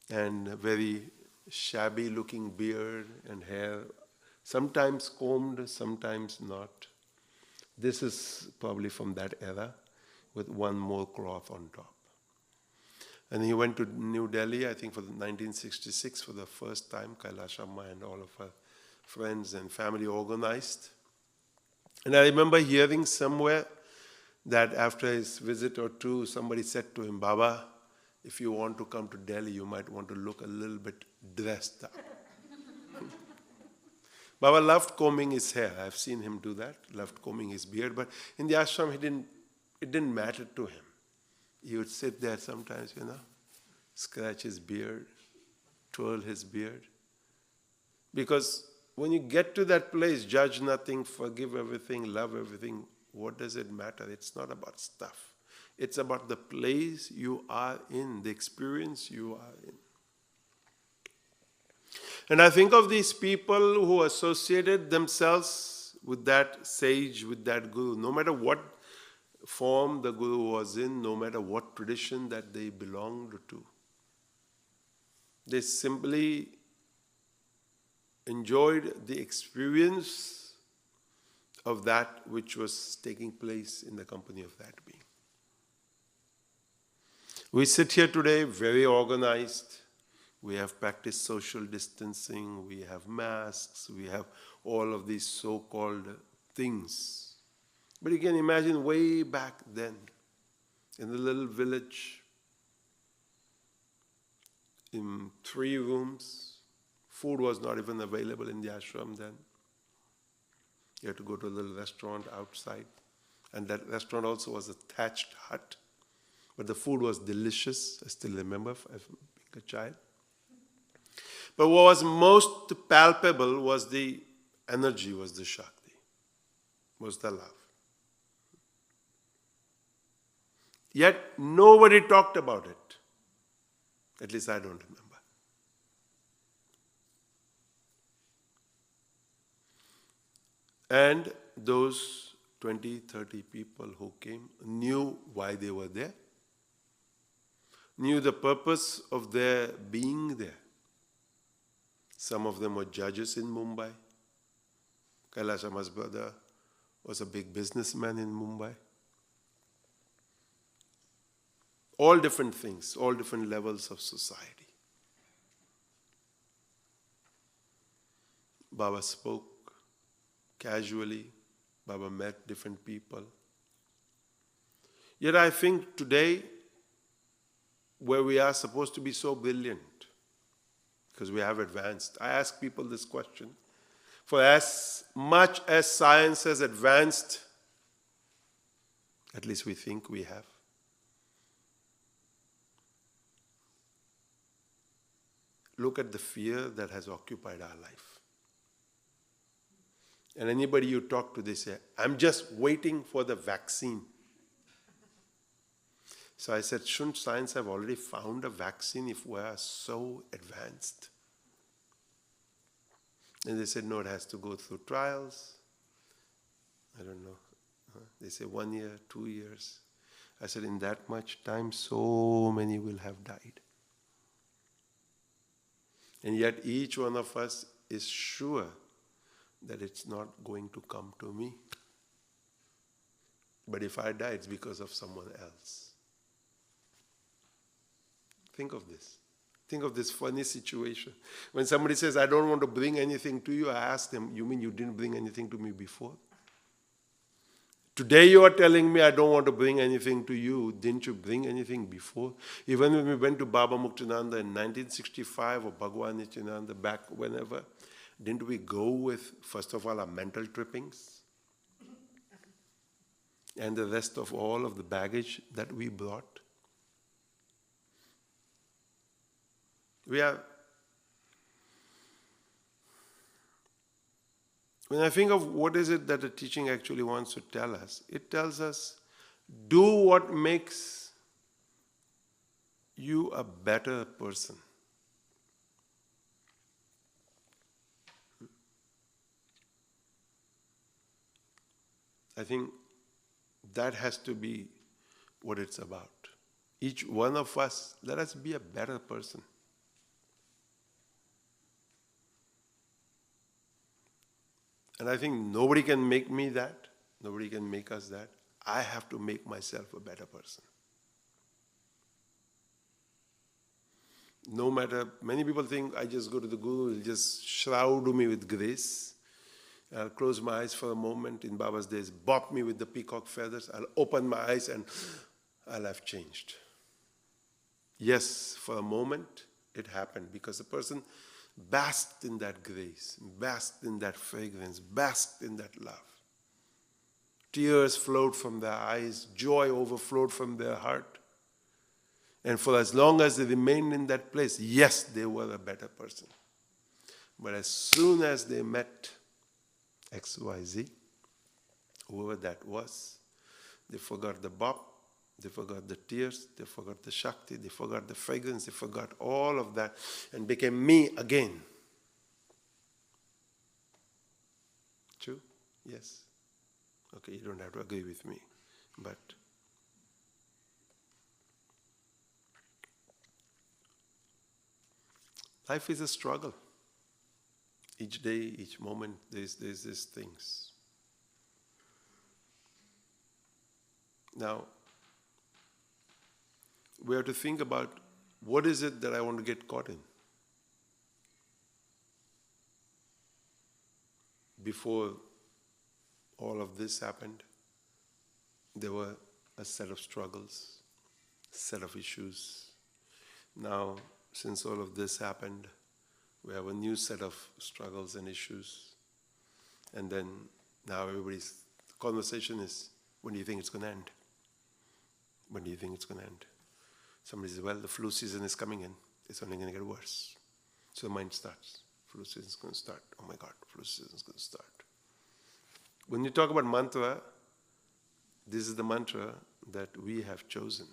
[SPEAKER 1] and a very shabby looking beard and hair, sometimes combed, sometimes not. This is probably from that era, with one more cloth on top. And he went to New Delhi, I think for 1966 for the first time. Kailash Amma and all of her friends and family organized. And I remember hearing somewhere that after his visit or two, somebody said to him, Baba, if you want to come to Delhi, you might want to look a little bit dressed up. Baba loved combing his hair. I've seen him do that, loved combing his beard. But in the ashram, it didn't matter to him. He would sit there sometimes, scratch his beard, twirl his beard. Because when you get to that place, judge nothing, forgive everything, love everything, what does it matter? It's not about stuff. It's about the place you are in, the experience you are in. And I think of these people who associated themselves with that sage, with that guru, no matter what form the guru was in, no matter what tradition that they belonged to. They simply enjoyed the experience of that which was taking place in the company of that being. We sit here today very organized. We have practiced social distancing, we have masks, we have all of these so-called things. But you can imagine way back then, in the little village, in 3 rooms, food was not even available in the ashram then. You had to go to a little restaurant outside. And that restaurant also was a thatched hut. But the food was delicious, I still remember, as being a child. But what was most palpable was the energy, was the Shakti, was the love. Yet nobody talked about it. At least I don't remember. And those 20, 30 people who came knew why they were there, knew the purpose of their being there. Some of them were judges in Mumbai. Kailash Amma's brother was a big businessman in Mumbai. All different things, all different levels of society. Baba spoke casually. Baba met different people. Yet I think today, where we are supposed to be so brilliant, because we have advanced, I ask people this question. For as much as science has advanced, at least we think we have, look at the fear that has occupied our life. And anybody you talk to, they say, I'm just waiting for the vaccine. So I said, shouldn't science have already found a vaccine if we are so advanced? And they said, no, it has to go through trials. I don't know. They say 1 year, 2 years. I said, in that much time, so many will have died. And yet each one of us is sure that it's not going to come to me. But if I die, it's because of someone else. Think of this. Think of this funny situation. When somebody says, I don't want to bring anything to you, I ask them, you mean you didn't bring anything to me before? Today you are telling me I don't want to bring anything to you. Didn't you bring anything before? Even when we went to Baba Muktananda in 1965 or Bhagwan Nityananda back whenever, didn't we go with, first of all, our mental trippings? And the rest of all of the baggage that we brought? When I think of what is it that the teaching actually wants to tell us, it tells us, do what makes you a better person. I think that has to be what it's about. Each one of us, let us be a better person. And I think nobody can make me that. Nobody can make us that. I have to make myself a better person. No matter, many people think I just go to the Guru, he'll just shroud me with grace. I'll close my eyes for a moment in Baba's days, bop me with the peacock feathers, I'll open my eyes and I'll have changed. Yes, for a moment it happened because the person basked in that grace, basked in that fragrance, basked in that love. Tears flowed from their eyes, joy overflowed from their heart. And for as long as they remained in that place, yes, they were a better person. But as soon as they met XYZ, whoever that was, they forgot the bop, they forgot the tears, they forgot the Shakti, they forgot the fragrance, they forgot all of that and became me again. True? Yes. Okay, you don't have to agree with me, but life is a struggle. Each day, each moment, there's these things. Now, we have to think about what is it that I want to get caught in. Before all of this happened, there were a set of struggles, a set of issues. Now, since all of this happened, we have a new set of struggles and issues. And then now everybody's conversation is, when do you think it's going to end? When do you think it's going to end? Somebody says, well, the flu season is coming in. It's only going to get worse. So the mind starts. Flu season is going to start. Oh my God, flu season is going to start. When you talk about mantra, this is the mantra that we have chosen.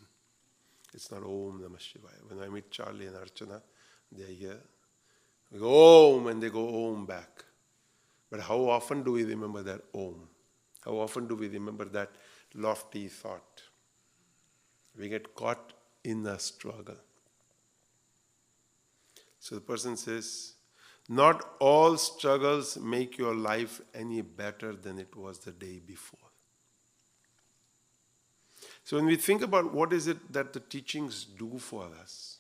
[SPEAKER 1] It's not Om Namah Shivaya. When I meet Charlie and Archana, they're here. We go Om and they go Om back. But how often do we remember that Om? How often do we remember that lofty thought? We get caught in a struggle. So the person says, not all struggles make your life any better than it was the day before. So when we think about what is it that the teachings do for us,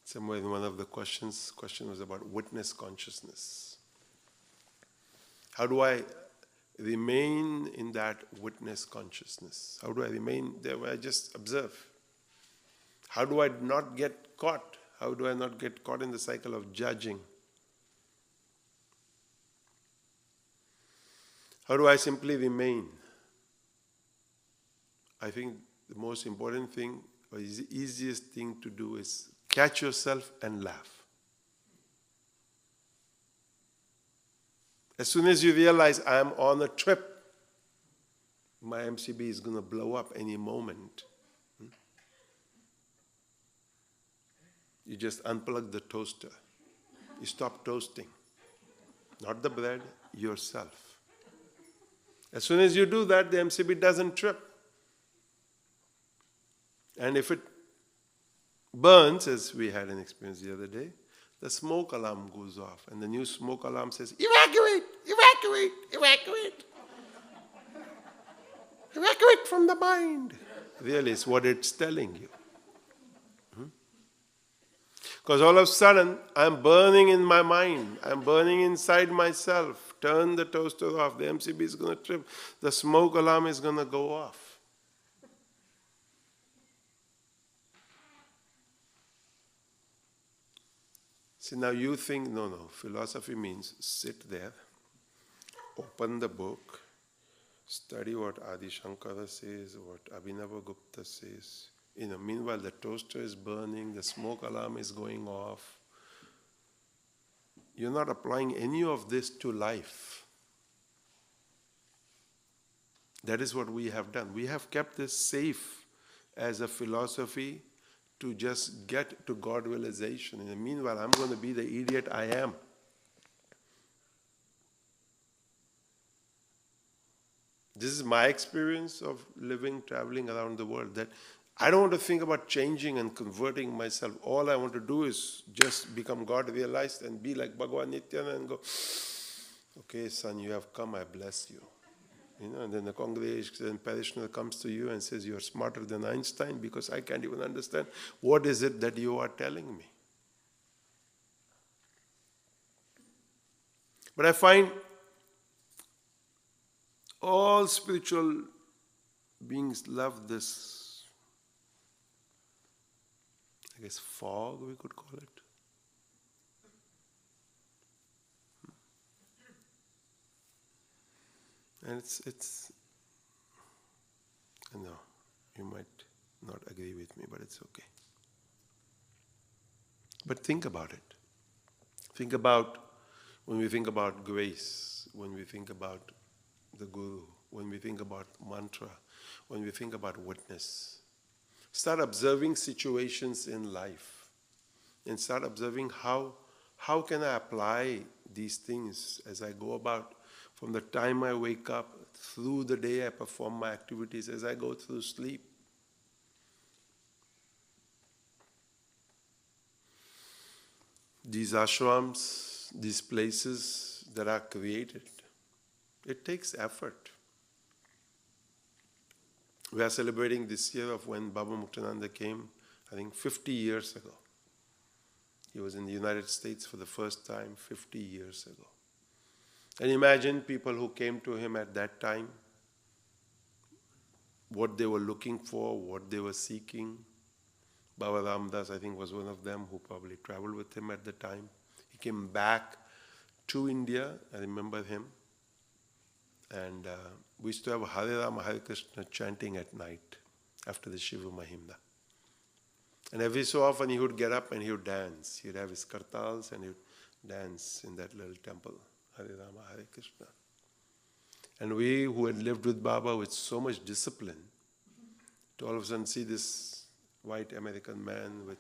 [SPEAKER 1] somewhere in one of the question was about witness consciousness. How do I remain in that witness consciousness? How do I remain there where I just observe? How do I not get caught? How do I not get caught in the cycle of judging? How do I simply remain? I think the most important thing, or the easiest thing to do is catch yourself and laugh. As soon as you realize I am on a trip, my MCB is going to blow up any moment. You just unplug the toaster. You stop toasting. Not the bread, yourself. As soon as you do that, the MCB doesn't trip. And if it burns, as we had an experience the other day, the smoke alarm goes off. And the new smoke alarm says, evacuate, evacuate, evacuate. Evacuate from the mind. Really, it's what it's telling you. Because all of a sudden, I'm burning in my mind. I'm burning inside myself, turn the toaster off, the MCB is going to trip, the smoke alarm is going to go off. See, now you think, no, philosophy means sit there, open the book, study what Adi Shankara says, what Abhinavagupta says. Meanwhile the toaster is burning, the smoke alarm is going off. You're not applying any of this to life. That is what we have done. We have kept this safe as a philosophy to just get to God realization. In the meanwhile, I'm going to be the idiot I am. This is my experience of living, traveling around the world, that I don't want to think about changing and converting myself. All I want to do is just become God realized and be like Bhagavan Nityananda and go, okay, son, you have come, I bless you. And then the congregation parishioner comes to you and says, you're smarter than Einstein because I can't even understand. What is it that you are telling me? But I find all spiritual beings love this, I guess, fog we could call it. And it's, I know, you might not agree with me, but it's okay. But think about it. Think about, when we think about grace, when we think about the Guru, when we think about mantra, when we think about witness, start observing situations in life and start observing how can I apply these things as I go about. From the time I wake up, through the day I perform my activities, as I go through sleep. These ashrams, these places that are created, it takes effort. We are celebrating this year of when Baba Muktananda came, I think 50 years ago. He was in the United States for the first time 50 years ago. And imagine people who came to him at that time, what they were looking for, what they were seeking. Baba Ramdas, I think, was one of them who probably traveled with him at the time. He came back to India, I remember him. And we used to have Hare Rama, Hare Krishna chanting at night after the Shiva Mahimna. And every so often he would get up and he would dance. He would have his kartals and he would dance in that little temple. Hare Rama, Hare Krishna. And we who had lived with Baba with so much discipline, to all of a sudden see this white American man with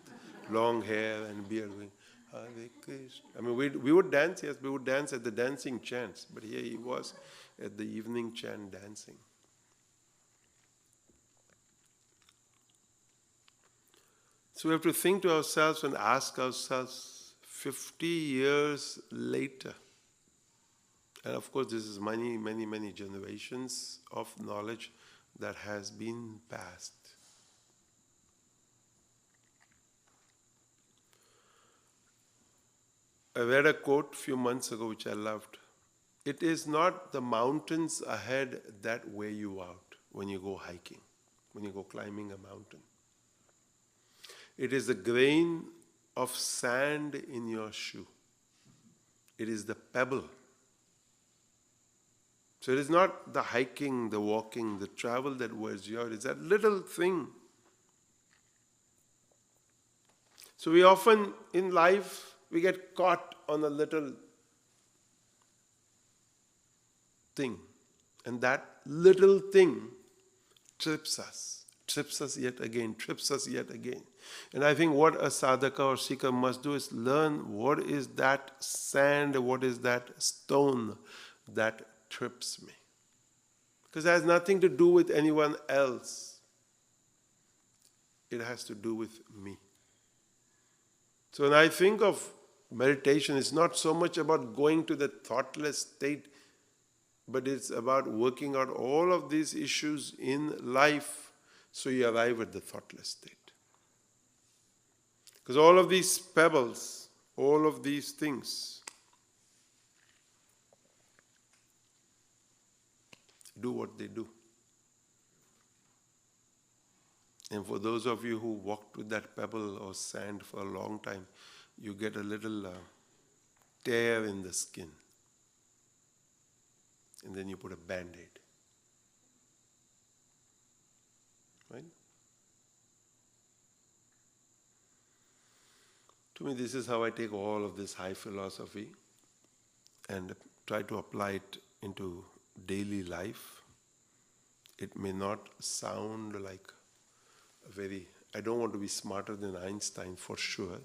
[SPEAKER 1] long hair and beard going, Hare Krishna. I mean, we would dance, yes, we would dance at the dancing chants, but here he was at the evening chant dancing. So we have to think to ourselves and ask ourselves, 50 years later, and of course this is many generations of knowledge that has been passed. I read a quote a few months ago which I loved. It is not the mountains ahead that wear you out when you go hiking, when you go climbing a mountain. It is the grain of sand in your shoe. It is the pebble. So it is not the hiking, the walking, the travel that wears you out. It's that little thing. So we often, in life, we get caught on a little thing. And that little thing trips us yet again, trips us yet again. And I think what a sadhaka or seeker must do is learn what is that sand, what is that stone that trips me. Because it has nothing to do with anyone else. It has to do with me. So when I think of meditation, it's not so much about going to the thoughtless state, but it's about working out all of these issues in life so you arrive at the thoughtless state. Because all of these pebbles, all of these things, do what they do. And for those of you who walked with that pebble or sand for a long time, you get a little tear in the skin. And then you put a Band-Aid. Right? To me, this is how I take all of this high philosophy and try to apply it into daily life. It may not sound like I don't want to be smarter than Einstein for sure,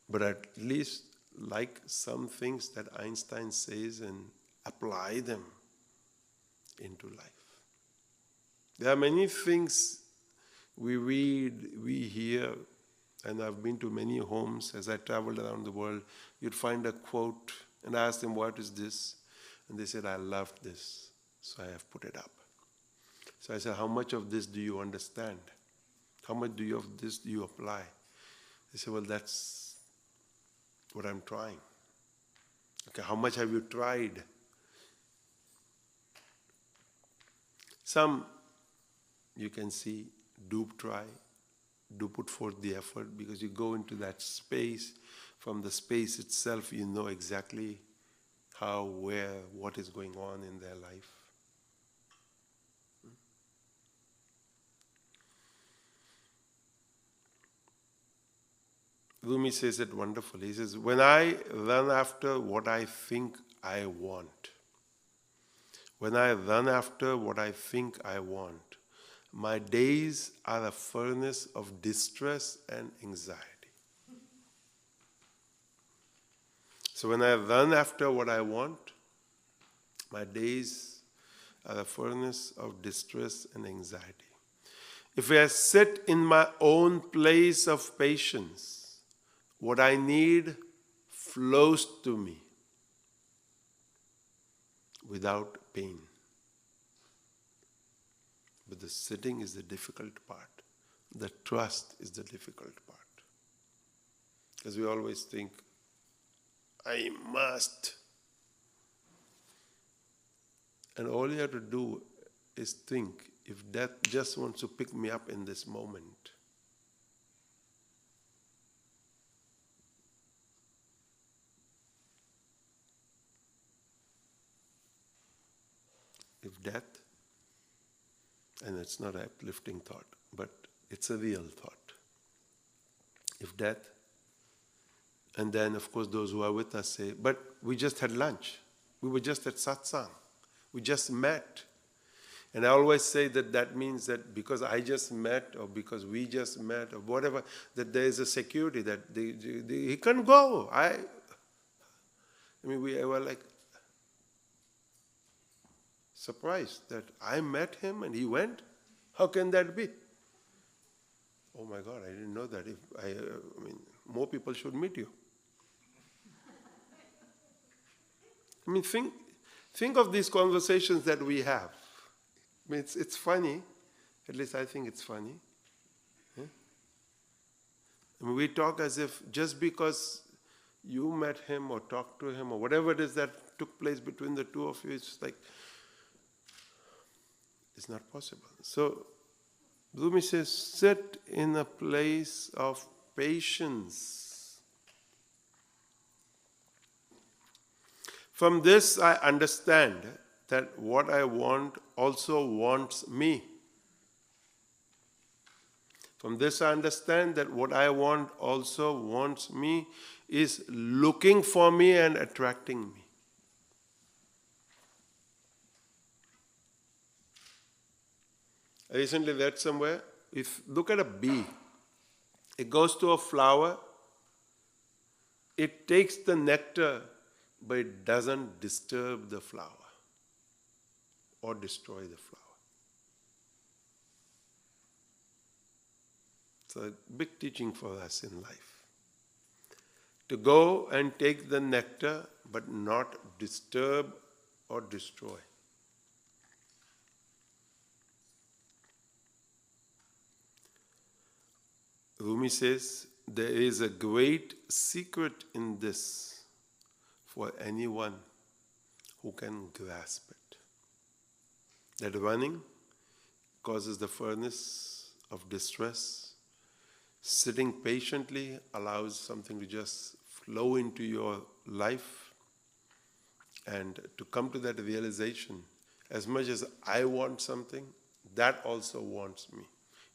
[SPEAKER 1] but at least like some things that Einstein says and apply them into life. There are many things we read, we hear, and I've been to many homes as I traveled around the world. You'd find a quote, and I asked them, what is this? And they said, I loved this, so I have put it up. So I said, how much of this do you understand? How much of this do you apply? They said, well, that's what I'm trying. Okay, how much have you tried? Some, you can see, do try, do put forth the effort, because you go into that space. From the space itself, you know exactly how, where, what is going on in their life. Rumi says it wonderfully. He says, when I run after what I think I want, when I run after what I think I want, my days are a furnace of distress and anxiety. So when I run after what I want, my days are a furnace of distress and anxiety. If I sit in my own place of patience, what I need flows to me without pain. But the sitting is the difficult part. The trust is the difficult part. Because we always think, I must. And all you have to do is think, if death just wants to pick me up in this moment, if death, and it's not an uplifting thought, but it's a real thought. If death, and then of course those who are with us say, but we just had lunch. We were just at Satsang. We just met. And I always say that that means that because I just met, or because we just met, or whatever, that there is a security that he can't go. I mean, we were like surprised that I met him and he went. How can that be? Oh my God, I didn't know that. I mean, more people should meet you. I mean, think of these conversations that we have. I mean, it's funny. At least I think it's funny. Yeah? I mean, we talk as if just because you met him or talked to him or whatever it is that took place between the two of you, it's like, it's not possible. So, Rumi says, sit in a place of patience. From this, I understand that what I want also wants me. From this, I understand that what I want also wants me, is looking for me and attracting me. I recently read somewhere, look at a bee. It goes to a flower, it takes the nectar, but it doesn't disturb the flower or destroy the flower. It's a big teaching for us in life. To go and take the nectar, but not disturb or destroy. Rumi says, there is a great secret in this for anyone who can grasp it. That running causes the furnace of distress. Sitting patiently allows something to just flow into your life, and to come to that realization, as much as I want something, that also wants me.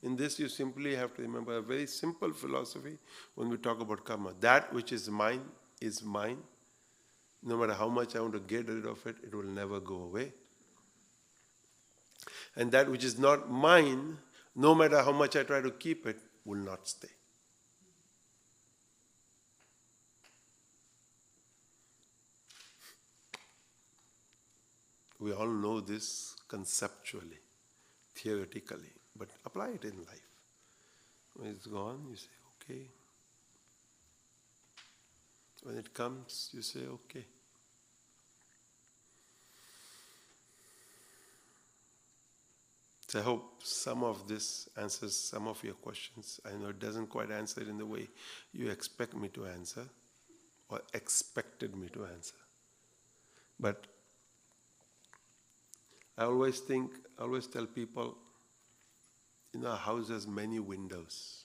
[SPEAKER 1] In this, you simply have to remember a very simple philosophy when we talk about karma. That which is mine is mine. No matter how much I want to get rid of it, it will never go away. And that which is not mine, no matter how much I try to keep it, will not stay. We all know this conceptually, theoretically, but apply it in life. When it's gone, you say, okay. When it comes, you say, okay. So I hope some of this answers some of your questions. I know it doesn't quite answer it in the way you expect me to answer or expected me to answer. But I always tell people, a house has many windows,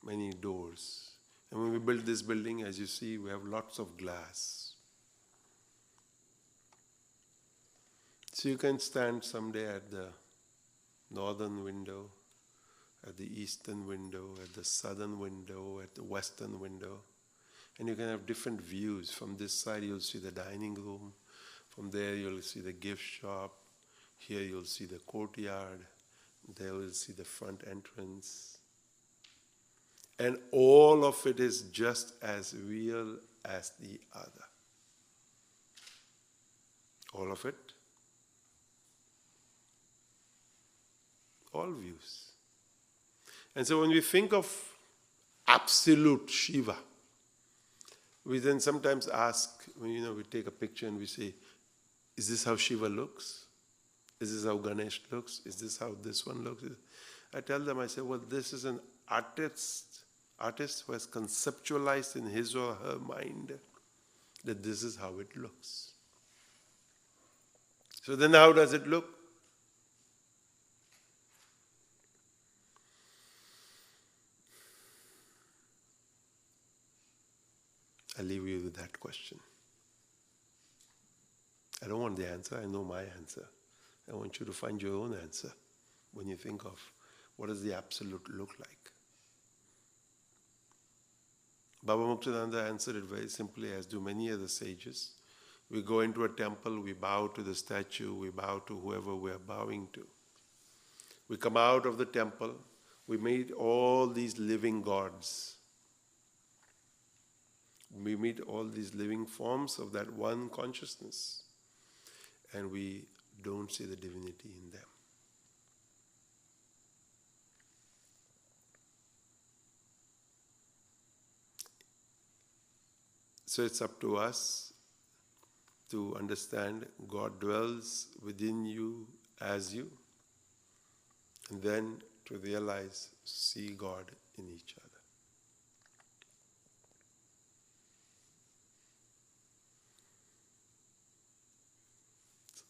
[SPEAKER 1] many doors. And when we built this building, as you see, we have lots of glass. So you can stand someday at the northern window, at the eastern window, at the southern window, at the western window, and you can have different views. From this side you'll see the dining room, from there you'll see the gift shop, here you'll see the courtyard, there you'll see the front entrance. And all of it is just as real as the other. All of it. All views. And so when we think of absolute Shiva, we then sometimes ask, we take a picture and we say, is this how Shiva looks? Is this how Ganesh looks? Is this how this one looks? I tell them, I say, well, this is an artist who has conceptualized in his or her mind that this is how it looks. So then how does it look? I leave you with that question. I don't want the answer, I know my answer. I want you to find your own answer when you think of what does the absolute look like. Baba Muktananda answered it very simply, as do many other sages. We go into a temple, we bow to the statue, we bow to whoever we are bowing to. We come out of the temple, we meet all these living gods. We meet all these living forms of that one consciousness, and we don't see the divinity in them. So it's up to us to understand God dwells within you as you, and then to realize, see God in each other.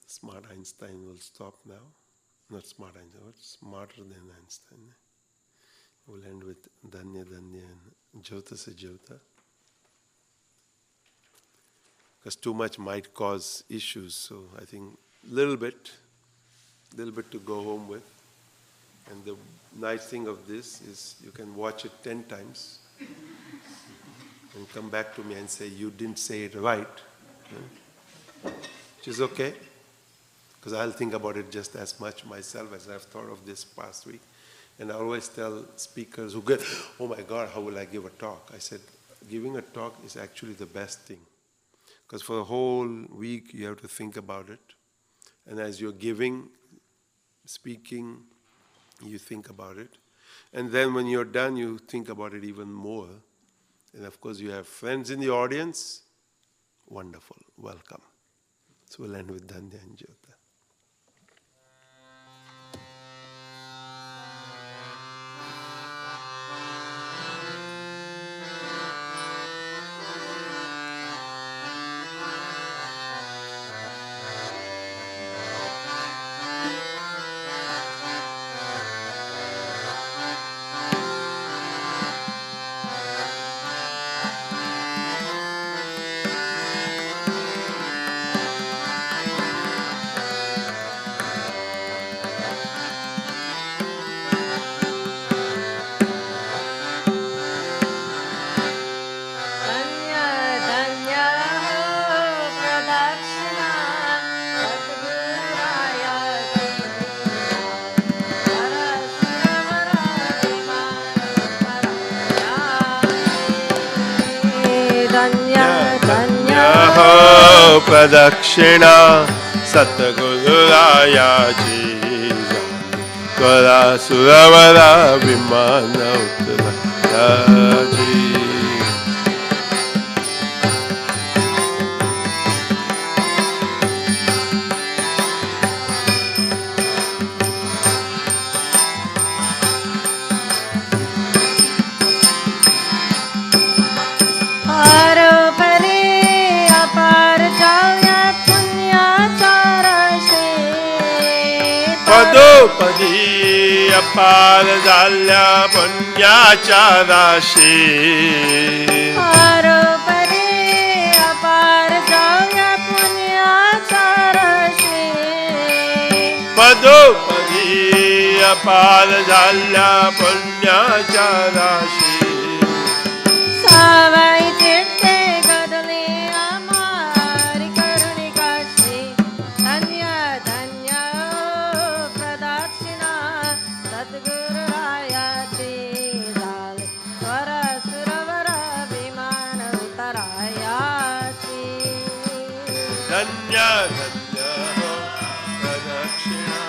[SPEAKER 1] Smart Einstein will stop now. Not smart Einstein, but smarter than Einstein. We'll end with Danya Danya and Jyota Se Jyota. Because too much might cause issues, so I think little bit to go home with. And the nice thing of this is you can watch it 10 times and come back to me and say, you didn't say it right. Which is okay. Because I'll think about it just as much myself as I've thought of this past week. And I always tell speakers who get, oh my God, how will I give a talk? I said, giving a talk is actually the best thing. Because for a whole week you have to think about it. And as you're giving, speaking, you think about it. And then when you're done, you think about it even more. And of course you have friends in the audience. Wonderful, welcome. So we'll end with Danya and Jyota. प्रदक्षिणा सद्गुरुरायाची त्वरा सुरवरा विमान उतरायाची पदोपदी अपार झाल्या पुण्याच्या राशी
[SPEAKER 2] पदोपदी अपार झाल्या पुण्याच्या राशी
[SPEAKER 1] पदोपदी अपार झाल्या पुण्याच्या राशी
[SPEAKER 2] सावाई चिट्टे गदले आमारी करुणिकाशी धन्य धन्य प्रदक्षिणा सद्गुरुरायाची झाले वर सुरवर विमान उतरायाची
[SPEAKER 1] धन्य धन्य प्रदक्षिणा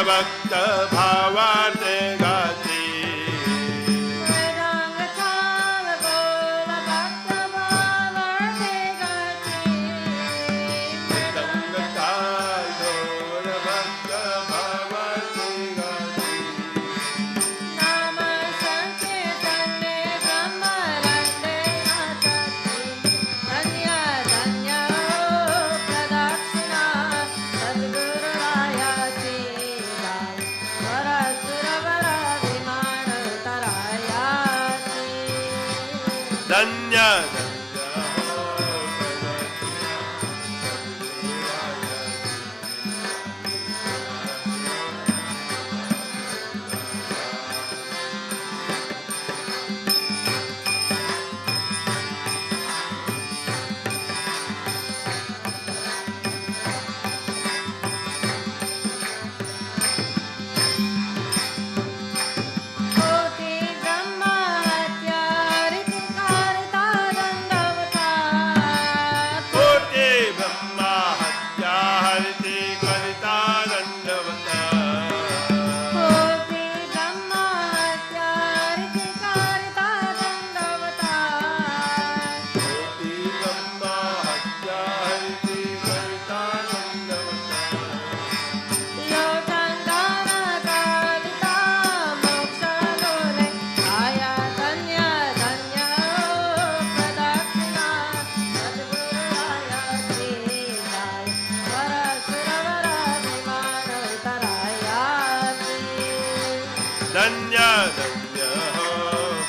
[SPEAKER 1] भक्त भावाते गाती
[SPEAKER 2] रंग चाल बोल भक्त भावाते गाती
[SPEAKER 1] रंग ताल ढोल भक्त भावाते गाती
[SPEAKER 2] नाम संकीर्तने ब्रह्मानंदे नाचती धन्य धन्य प्रदक्षिणा सद्गुरुरायाची वर सुरवर विमान उतरायाची
[SPEAKER 1] धन्य
[SPEAKER 2] कोटी ब्रह्मा हत्या हरिति कारता दंडवता
[SPEAKER 1] कोटे ब्रह्मा हत्या हरिते करिता दंडवता
[SPEAKER 2] कोटी ब्रह्मा हत्या हरिति कारता दंडवता
[SPEAKER 1] कोटी ब्रह्मा हत्या हरिते करिता दंडवता
[SPEAKER 2] योगंगान कालिता मोक्ष लोले आया धन्य धन्य प्रदक्षिणा सद्गुरुरायाची जाय वर सुरवर विमान उतरायाची
[SPEAKER 1] धन्य धन्य हो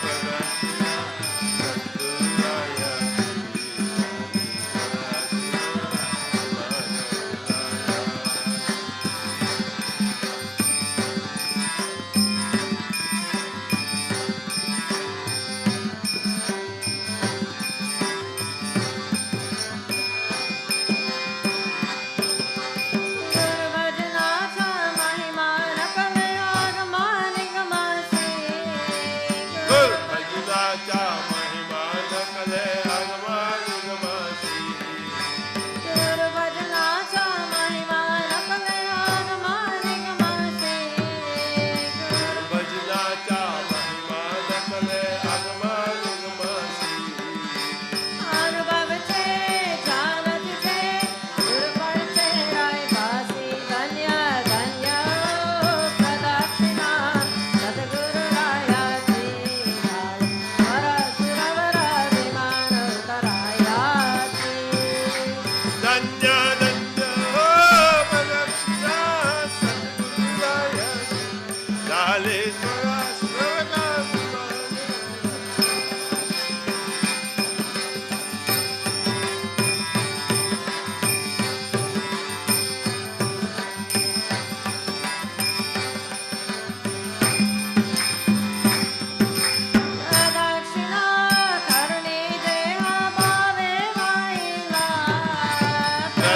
[SPEAKER 1] प्रदक्षिणा
[SPEAKER 2] गुरुभजनाचा महिमा नकले आगमानिगमासी
[SPEAKER 1] भजनाच्या महिमा नकले आगमानिगमासी
[SPEAKER 2] गुरुभजनाचा महिमा नकले आगमानिगमासी
[SPEAKER 1] भजनाच्या महिमा नकले आगमानिगमासी
[SPEAKER 2] अनुभवचे जानतचे गुरुपरचे रायभासी धन्य धन्य प्रदक्षिणा सद्गुरुरायाची जाय वर सुरवर विमान उतरायाची
[SPEAKER 1] धन्य धन्य हो प्रदक्षिणा सद्गुरुरायाची झाले त्वरा सुरवरा विमान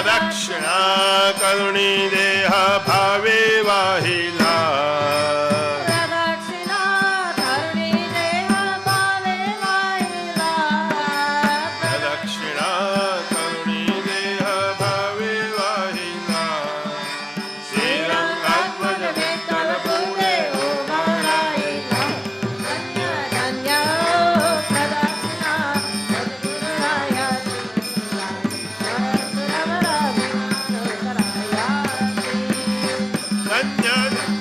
[SPEAKER 1] प्रदक्षिणा करुणी देह भावे वाहिला
[SPEAKER 2] प्रदक्षिणा करुणी देह भावे वाहिला
[SPEAKER 1] प्रदक्षिणा करुणी देह भावे वाहिला श्रीरंगात्मज विठ्ठल पूजे उभारायला
[SPEAKER 2] धन्य धन्य प्रदक्षिणा सद्गुरुराया
[SPEAKER 1] धन्य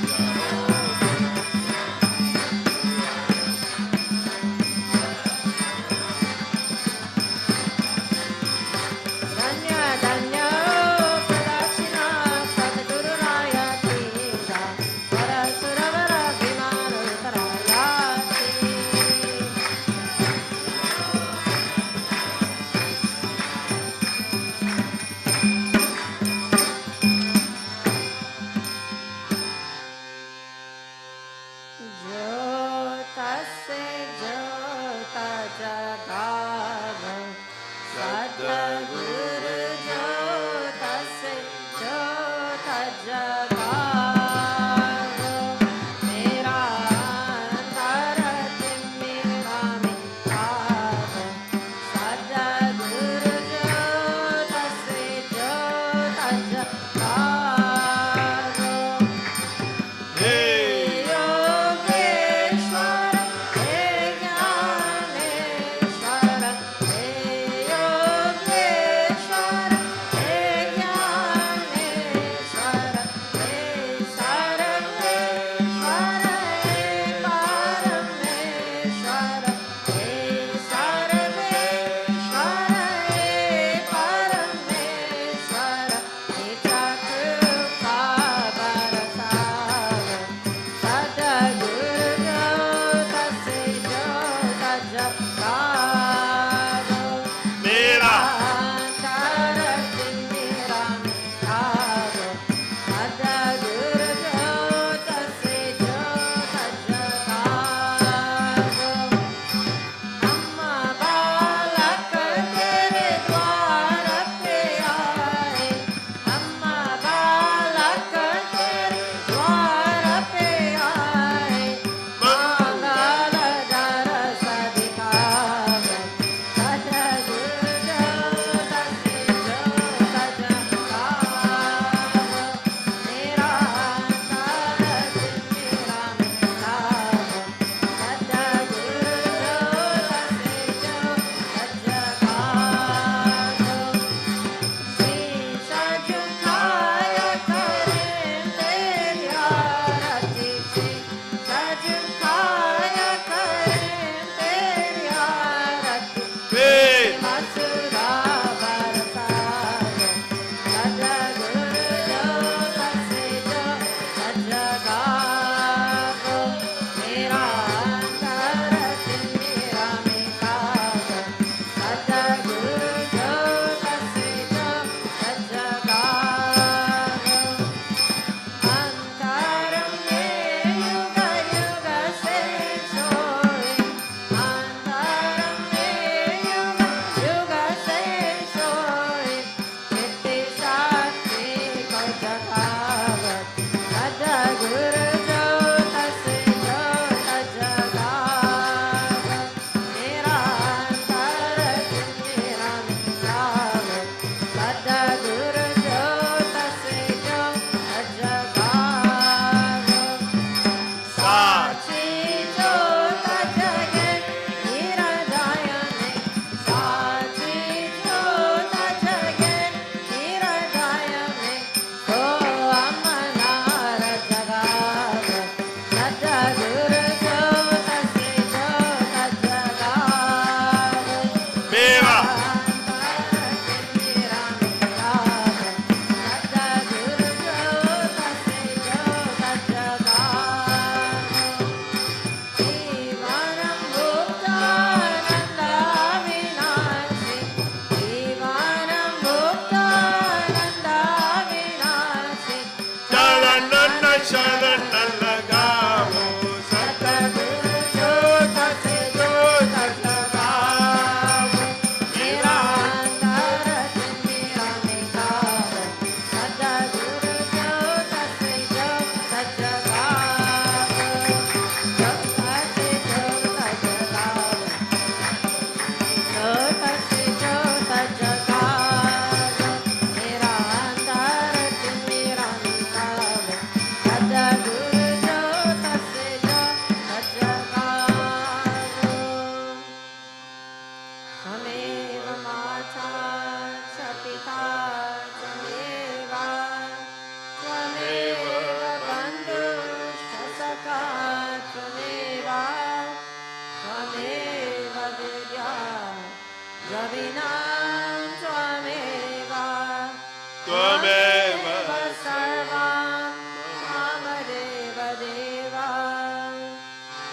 [SPEAKER 1] Tvameva
[SPEAKER 2] sarvam mama deva deva.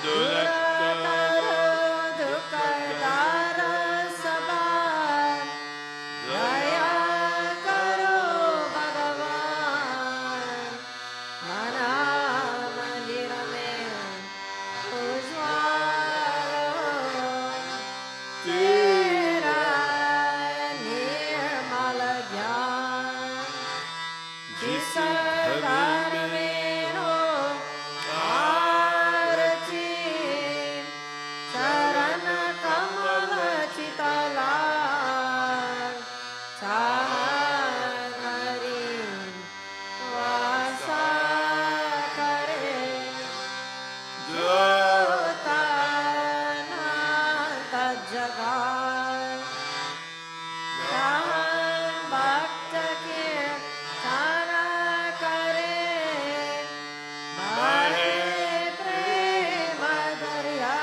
[SPEAKER 2] Durakaro dukadara sabha. Daya karo Bhagavan. Mana mandira mein ujwalo. Tera nirmala gyan. जिस घर में हो आरती, चरण कमल चितलार, चाहत हरि वासा करे, जो तन तज्जगार, जहाँ भक्त के तन करे, बहे प्रेम दरिया,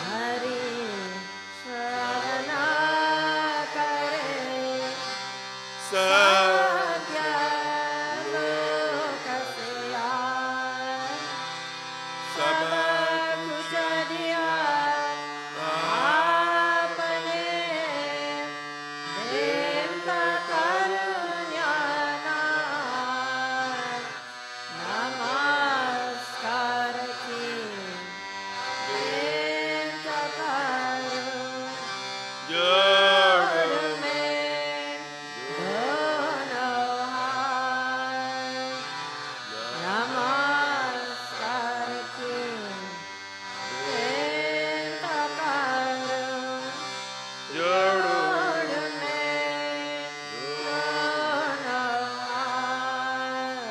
[SPEAKER 2] हरि शरण करे, सत्य लोक से आए, सब कुछ दिया आपने, देवता करुण्यानाथ, नमस्कार की देवता करो, जोड़ में दोनों हाथ, नमस्कार की देवता करो, जोड़ में दोनों हाथ।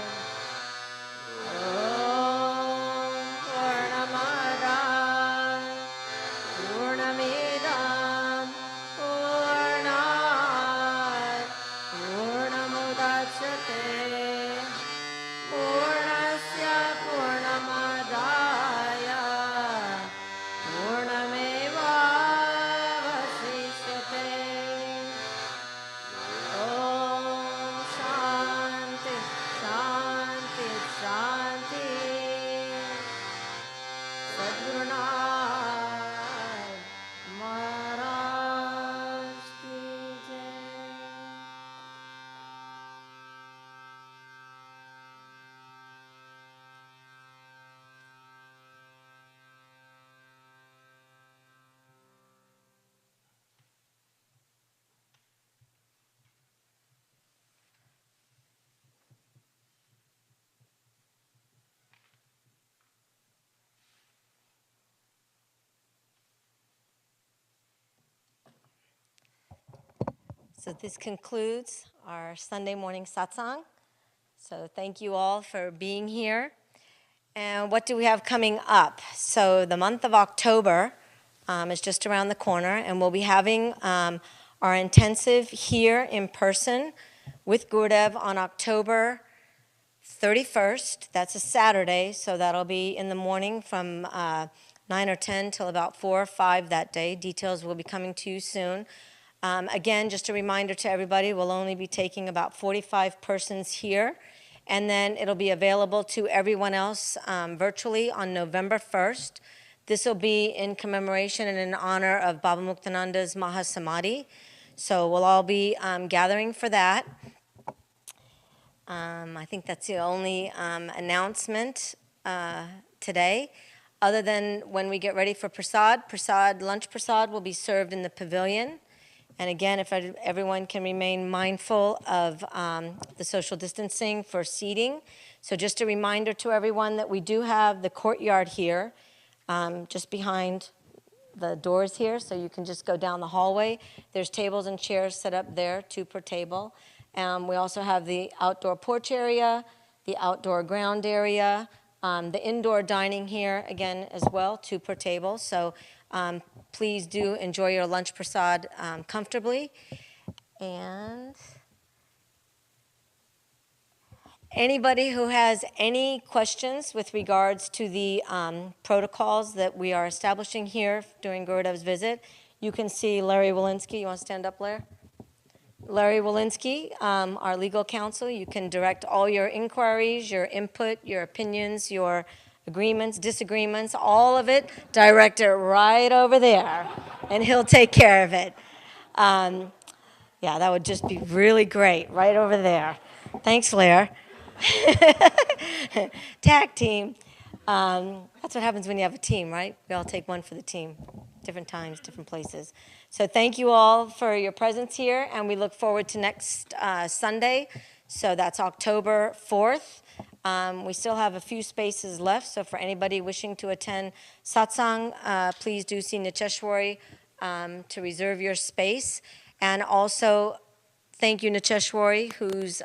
[SPEAKER 2] पूर्णमिदं पूर्णात् पूर्णमुदच्यते पूर्णस्य पूर्णमादाय पूर्णमेवावशिष्यते। ॐ शान्ति शान्ति शान्ति। सद्गुरुनाथ महाराज की जय। So this concludes our Sunday morning satsang. So thank you all for being here. And what do we have coming up? So the month of October is just around the corner, and we'll be having our intensive here in person with Gurudev on October 31st. That's a Saturday, so that'll be in the morning from 9 or 10 till about 4 or 5 that day. Details will be coming to you soon. Again, just a reminder to everybody, we'll only be taking about 45 persons here, and then it'll be available to everyone else virtually on November 1st. This will be in commemoration and in honor of Baba Muktananda's Mahasamadhi. So we'll all be gathering for that. I think that's the only announcement today. Other than when we get ready for prasad, lunch prasad will be served in the pavilion. And again, if everyone can remain mindful of the social distancing for seating. So just a reminder to everyone that we do have the courtyard here, just behind the doors here, so you can just go down the hallway. There's tables and chairs set up there, 2 per table. We also have the outdoor porch area, the outdoor ground area, the indoor dining here, again, as well, 2 per table. So please do enjoy your lunch prasad comfortably. And anybody who has any questions with regards to the protocols that we are establishing here during Gurudev's visit, you can see Larry Walensky. You want to stand up, Larry? Larry Walensky, our legal counsel. You can direct all your inquiries, your input, your opinions, your agreements, disagreements, all of it, direct it right over there, and he'll take care of it. Yeah, that would just be really great, right over there. Thanks, Lair. Tag team. That's what happens when you have a team, right? We all take one for the team, different times, different places. So thank you all for your presence here, and we look forward to next Sunday. So that's October 4th. We still have a few spaces left, so for anybody wishing to attend Satsang, please do see Nicheshwari to reserve your space. And also, thank you, Nicheshwari, who's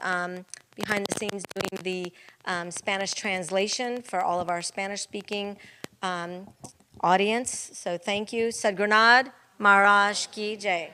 [SPEAKER 2] behind the scenes doing the Spanish translation for all of our Spanish-speaking audience. So thank you. Sadhgurunad Maharaj Ki Jai.